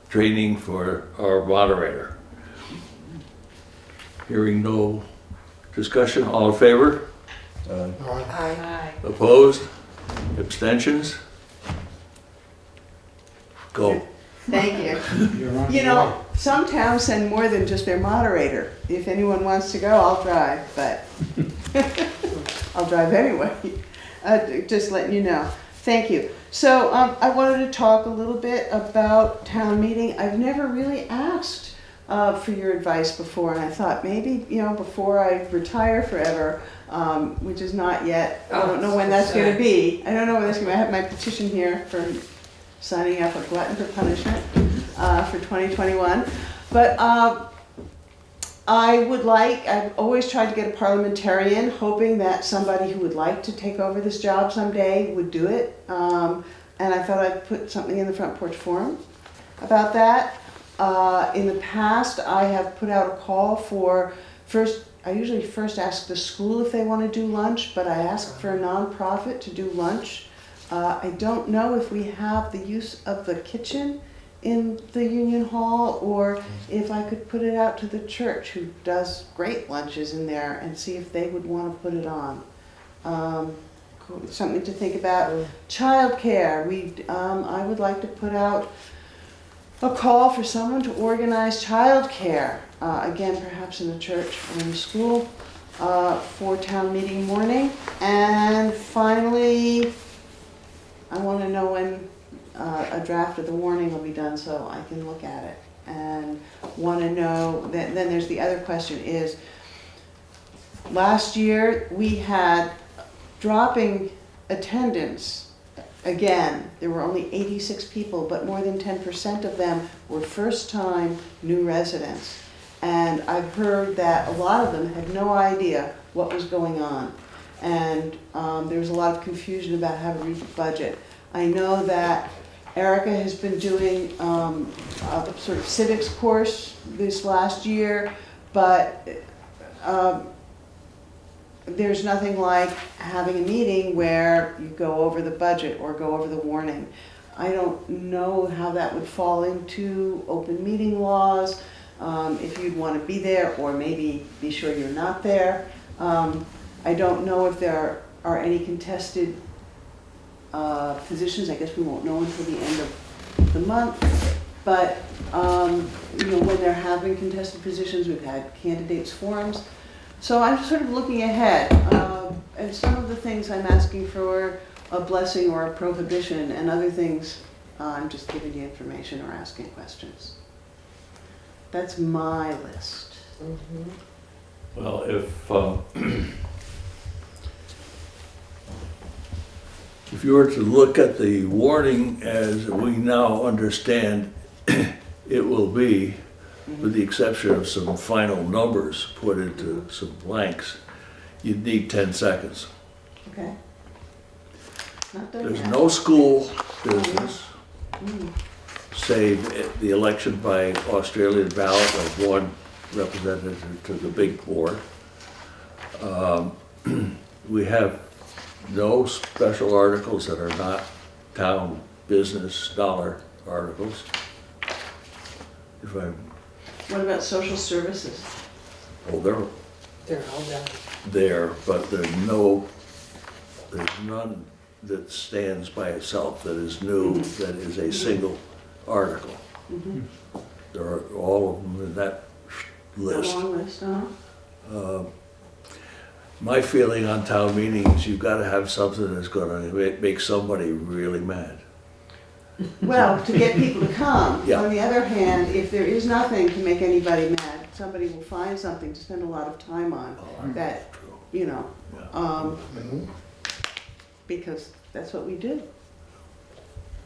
training for our moderator. Hearing no discussion, all in favor? All right. Aye. Aye. Opposed? Abstentions? Go. Thank you. You're on You the know, way. some towns send more than just their moderator. If anyone wants to go, I'll drive, but I'll drive anyway. Just letting you know. Thank you. So I wanted to talk a little bit about town meeting. I've never really asked for your advice before, and I thought maybe, you know, before I retire forever, which is not yet. I don't know when that's going to be. I don't know when that's going to be. I have my petition here for signing up a glutton for punishment for 2021. But I've always tried to get a parliamentarian, hoping that somebody who would like to take over this job someday would do it. And I thought I'd put something in the Front Porch Forum about that. In the past, I have put out a call for I usually first ask the school if they want to do lunch, but I ask for a nonprofit to do lunch. I don't know if we have the use of the kitchen in the Union Hall, or if I could put it out to the church, who does great lunches in there, and see if they would want to put it on. Something to think about. Childcare, I would like to put out a call for someone to organize childcare, again, perhaps in the church or in the school, for town meeting morning. And finally, I want to know when a draft of the warning will be done so I can look at it. And want to know, then there's the other question is, last year we had dropping attendance. Again, there were only 86 people, but more than 10% of them were first-time new residents. And I've heard that a lot of them had no idea what was going on. And there was a lot of confusion about how to read the budget. I know that Erica has been doing a sort of civics course this last year, but there's nothing like having a meeting where you go over the budget or go over the warning. I don't know how that would fall into open meeting laws, if you'd want to be there, or maybe be sure you're not there. I don't know if there are any contested positions. I guess we won't know until the end of the month. But when there have been contested positions, we've had candidates forums. So I'm sort of looking ahead, and some of the things I'm asking for a blessing or a prohibition, and other things I'm just giving you information or asking questions. That's my list. Well, if you were to look at the warning as we now understand it will be, with the exception of some final numbers put into some blanks, you'd need 10 seconds. Okay. Not done There's yet. no school business, save the election by Australian ballot of one representative to the big board. We have no special articles that are not town business dollar articles. If I'm, What about social services? oh, They're all done. there, but there's none that stands by itself that is new, that is a single article. There are all of them in that list. A long list, huh? My feeling on town meetings, you've got to have something that's going to make somebody really mad. Well, to get people to come. Yeah. On the other hand, if there is nothing to make anybody mad, somebody will find something to spend a lot of time on. That, True. Yeah. Because that's what we do.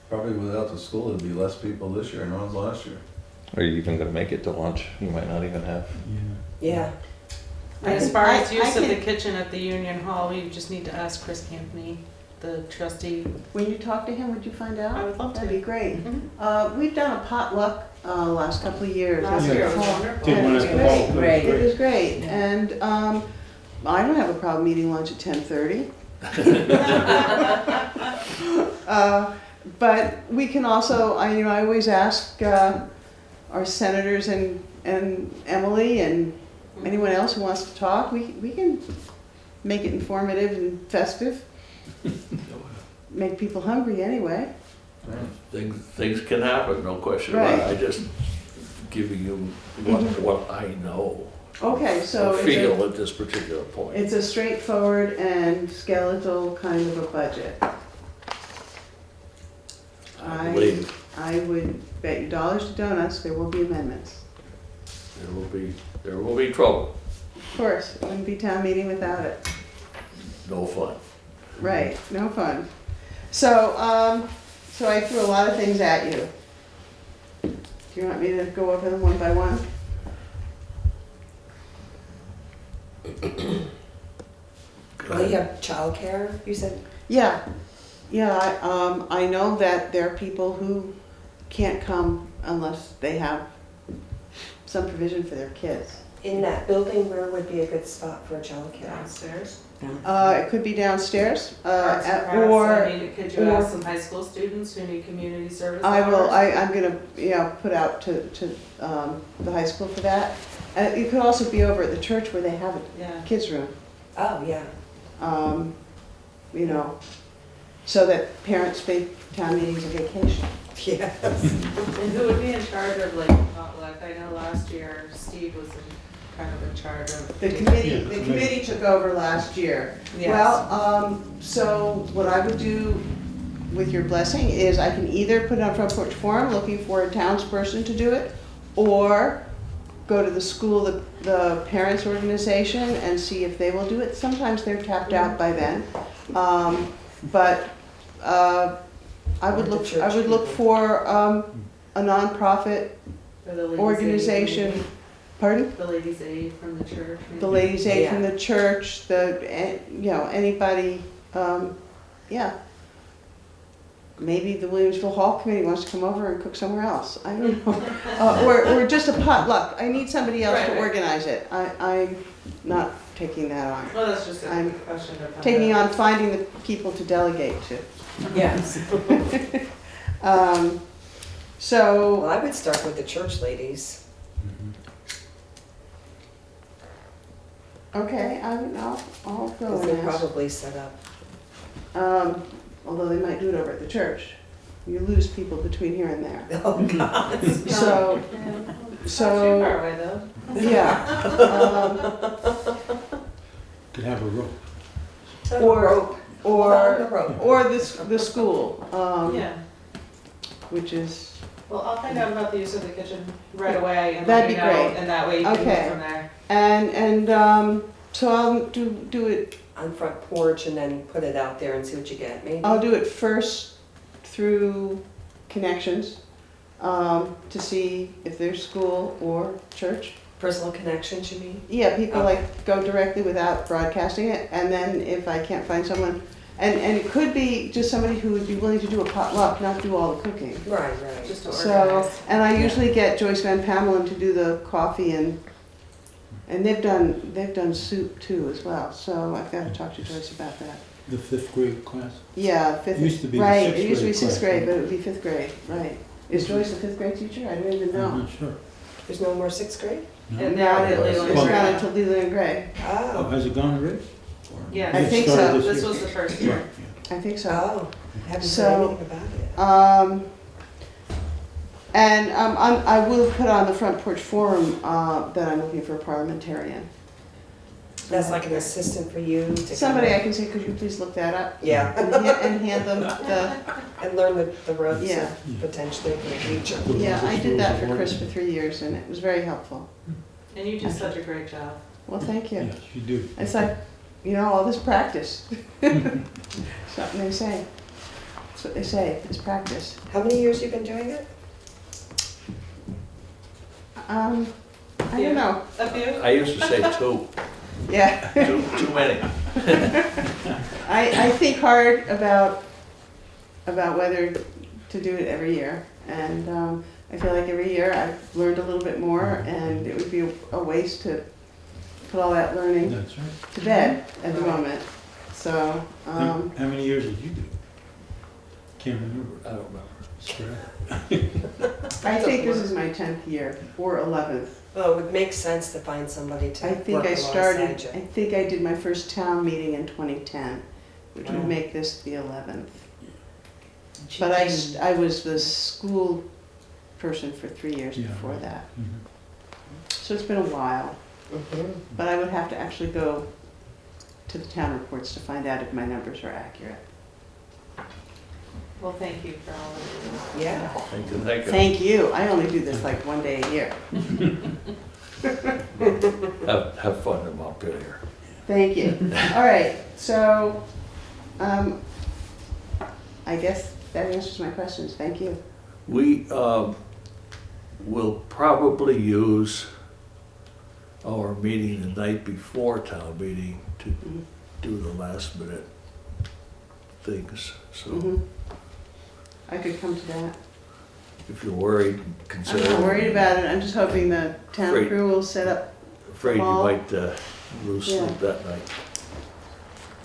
Probably without the school, there'd be less people this year than there was last year. Are you even gonna make it to lunch? You might not even have. Yeah. And I as can- far as I use of the can- kitchen at the Union Hall, we just need to ask Chris Campney, the trustee. When you talk to him, would you find out? I would love to. That'd be great. Mhm. We've done a potluck last couple of years. Last at the year was hall. wonderful. Did one And at it the was hall, great. that was It was great. great. And I don't have a problem eating lunch at 10:30. But we can also, I always ask our senators and Emily and anyone else who wants to talk, we can make it informative and festive. Make people hungry anyway. Things can happen, no question about it. Right. I just giving you what I know, Okay, so or feel at this particular point. it's a straightforward and skeletal kind of a budget. I believe I would bet you dollars to donuts there will be amendments. there will be trouble, Of course, it wouldn't be town meeting without it. no fun. Right, no fun. So, so I threw a lot of things at you. Do you want me to go over them one by one? Well, you have childcare, you said? Yeah, I know that there are people who can't come unless they have some provision for their kids. In that building, where would be a good spot for childcare? Downstairs. It could be downstairs, Arts and at- crafts, or, I mean, could you ask or- some high school students who need community service I will, hours? I'm gonna, put out to, the high school for that. It could also be over at the church where they have a Yeah. kids' room, Oh, yeah. so that parents make town meetings a vacation. Yes. And who would be in charge of like potluck? I know last year Steve was kind of in charge of. The committee took over last year. Yes. Well, so what I would do with your blessing is I can either put it on Front Porch Forum, looking for a townsperson to do it, or go to the school, the parents' organization, and see if they will do it. Sometimes they're tapped out by then. But I would Or the church look people. for a nonprofit Or the Ladies' organization. Aid, Pardon? the Ladies' Aid from the church. maybe. The Ladies' Aid from Yeah. the church, anybody, maybe the Williamsville Hall Committee wants to come over and cook somewhere else, I don't know. Or just a potluck, I need somebody else Right, to right. organize it, I'm not taking that on. Well, that's just a I'm question of. Taking on finding the people to delegate to. Yes. So, Well, I would start with the church ladies. okay, I'll go Because and they're ask. probably set up. Although they might do it over at the church. You lose people between here and there. Oh, God. So, Yeah. Not too so, far away though. yeah. Could have a rope. Or- Rope. On the Or, rope. or the school, Yeah. which is, Well, I'll find out about the use of the kitchen right away and That'd let you be know, great. and that way you can Okay. move from there. and so I'll do it, On front porch and then put it out there and see what you get, maybe? I'll do it first through connections, to see if there's school or church. Personal connections, you mean? Yeah, people Okay. like go directly without broadcasting it, and then if I can't find someone, and it could be just somebody who would be willing to do a potluck, not do all the cooking. Right, right. Just to So, organize. and I usually get Joyce Van Pamelen to do the coffee and they've done soup too as well, so I've got to talk to Joyce about that. The 5th grade class. Yeah, fifth. Used to be the right, sixth it used to be grade sixth class, grade, right? but it would be 5th grade, right. Is Joyce a 5th grade teacher? I don't even I'm know. not sure. There's no more sixth grade? No? And No, now it- that it's Leland Well- not until Leland and Gray. Oh, Oh, has it gone already? Yeah. I It think started so. This year? was the first year. Right, yeah. I think so. oh, haven't So, heard anything about it. And I will put on the Front Porch Forum that I'm looking for a parliamentarian. That's like an assistant for you to. Somebody I kinda- can say, could you please look that up? Yeah, And hand them the, and learn the ropes Yeah. potentially for the future. yeah, I did that for Chris for 3 years and it was very helpful. And you do such a great job. Well, thank you. Yes, you do. It's like, all this practice. Something they say. That's what they say, is practice. How many years you been doing it? I Yeah. don't know. A few? I used to say two, Yeah. too many. I think hard about whether to do it every year. And I feel like every year I've learned a little bit more and it would be a waste to put all that learning That's right. to bed at the moment. So, How many years did you do? Can't remember. I don't remember. Spread. I think this is my 10th year or 11th. Well, it would make sense to find somebody to I work think I alongside started, you. I think I did my first town meeting in 2010, which Wow. would make this the 11th. But I was the school person for 3 years Yeah, before right. that. Mhm. So it's been a while, Mhm. but I would have to actually go to the town reports to find out if my numbers are accurate. Well, thank you for all of Yeah. Thank you, thank you. Thank you, I only do this like one day a year. Have fun in Montpelier. Thank you. All right, so, I guess that answers my questions, thank you. We will probably use our meeting the night before town meeting to do the last minute things. So Mhm. I could come to that. if you're worried, I'm consider. not worried about it, I'm just hoping the town Great. crew will set up. Afraid you Fall. might lose Yeah. sleep that night.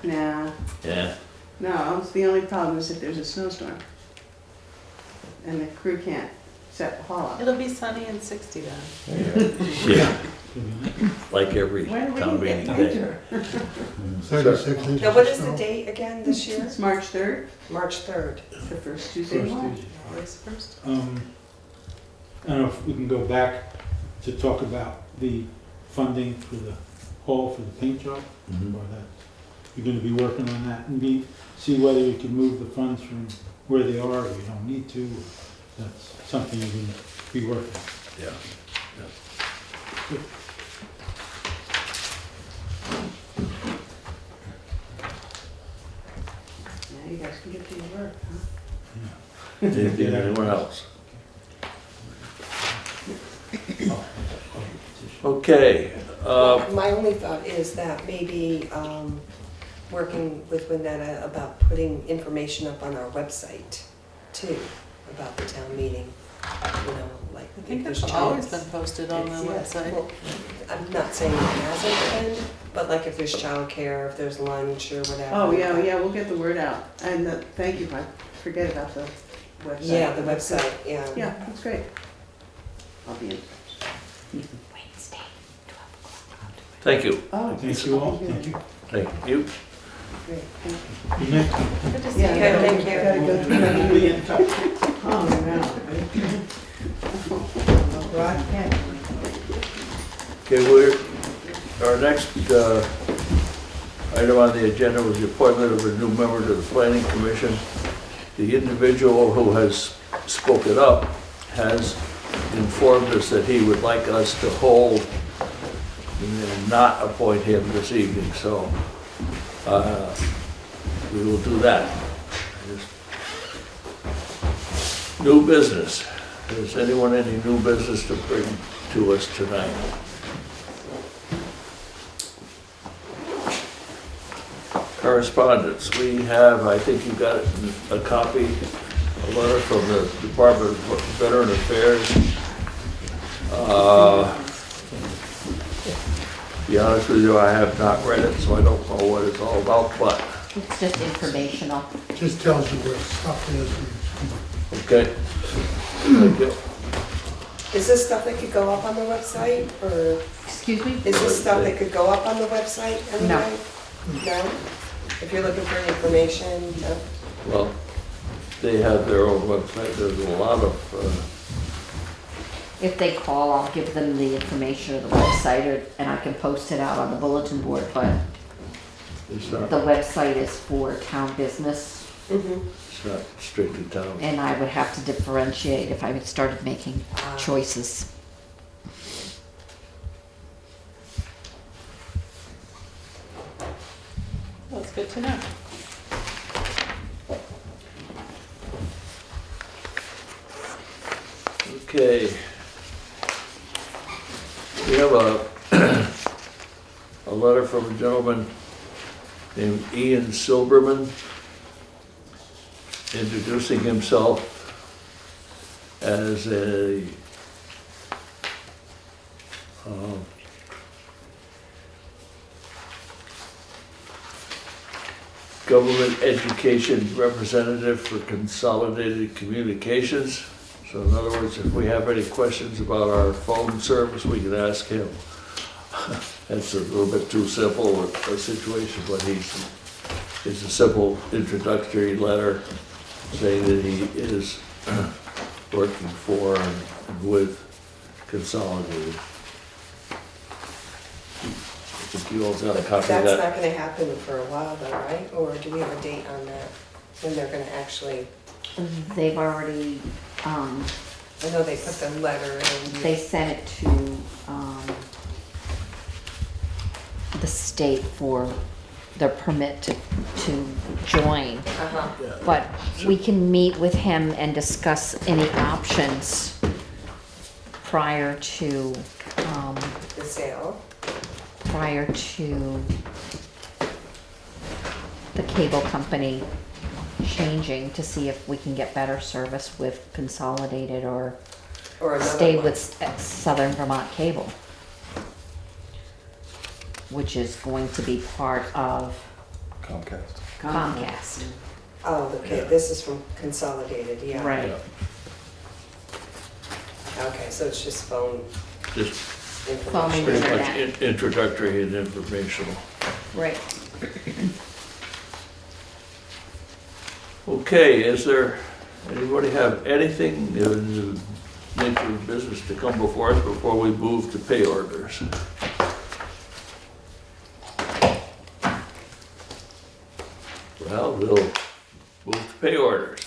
Nah, Yeah. no, it's the only problem is if there's a snowstorm. And the crew can't set the hall up. It'll be sunny and 60 then. Yeah, like every When are we town gonna get meeting day. winter? 36 inches Now, what of is the snow. date again this year? It's March 3rd, March 3rd. the first Tuesday in March. August 1st. I don't know if we can go back to talk about the funding for the hall for the paint job, Mhm. or that, you're gonna be working on that, and see whether you can move the funds from where they are, or you don't need to, or that's something you're gonna be working on. Yeah. Yeah, you guys can get to your work, huh? Anything, anyone else? Okay, My only thought is that maybe working with Winetta about putting information up on our website too, about the town meeting. You know, like I think if it's there's always child- been posted on the It's- yeah, website. well, I'm not saying it hasn't been, but like if there's childcare, if there's lunch or whatever. Oh, yeah, yeah, we'll get the word out. And thank you, I forget about the website. Yeah, the website, yeah. Yeah, that's great. I'll be in. Wednesday, 12 o'clock. thank you, Oh, Thank you all, thank you. thank you. great, thank you. Good night. Good to see Yeah, you. Okay, thank you. gotta go through that. We'll be in touch. Oh, no. Well, I can't. Okay, our next item on the agenda was the appointment of a new member to the planning commission. The individual who has spoken up has informed us that he would like us to hold and not appoint him this evening, so we will do that. New business. Is anyone any new business to bring to us tonight? Correspondence. We have, I think you got a copy, a letter from the Department of Veteran Affairs. To be honest with you, I have not read it, so I don't know what it's all about, but, It's just informational. Just tells you where stuff is. okay. Thank you. Is this stuff that could go up on the website, or Excuse me? is this stuff that could go up on the website anyway? No? If you're looking for information, no? Well, they have their own website. There's a lot of, If they call, I'll give them the information of the website, and I can post it out on the bulletin board, but it's the not website is for town business, Mm-hmm. strictly town. and I would have to differentiate if I started making choices. That's good to know. Okay. We have a letter from a gentleman named Ian Silberman introducing himself as a government education representative for Consolidated Communications. So in other words, if we have any questions about our phone service, we can ask him. That's a little bit too simple a situation, but it's a simple introductory letter saying that he is working for and with Consolidated. I think you all got a copy of That's that. not gonna happen for a while though, right? Or do we have a date on that? When they're gonna actually, They've already, I know they put the letter in. they sent it to, the state for their permit to join. Uh-huh. Yeah. But we can meet with him and discuss any options prior to, The sale. the cable company changing to see if we can get better service with Consolidated or Or another stay one. with Southern Vermont Cable, which is going to be part of Comcast. Comcast. Oh, okay, this is from Consolidated, yeah. Right. Yeah, Okay, so it's just phone just Phone information. pretty much Internet. introductory and informational. Right. Okay, is there, anybody have anything in the nature of business to come before us before we move to pay orders? Well, we'll move to pay orders.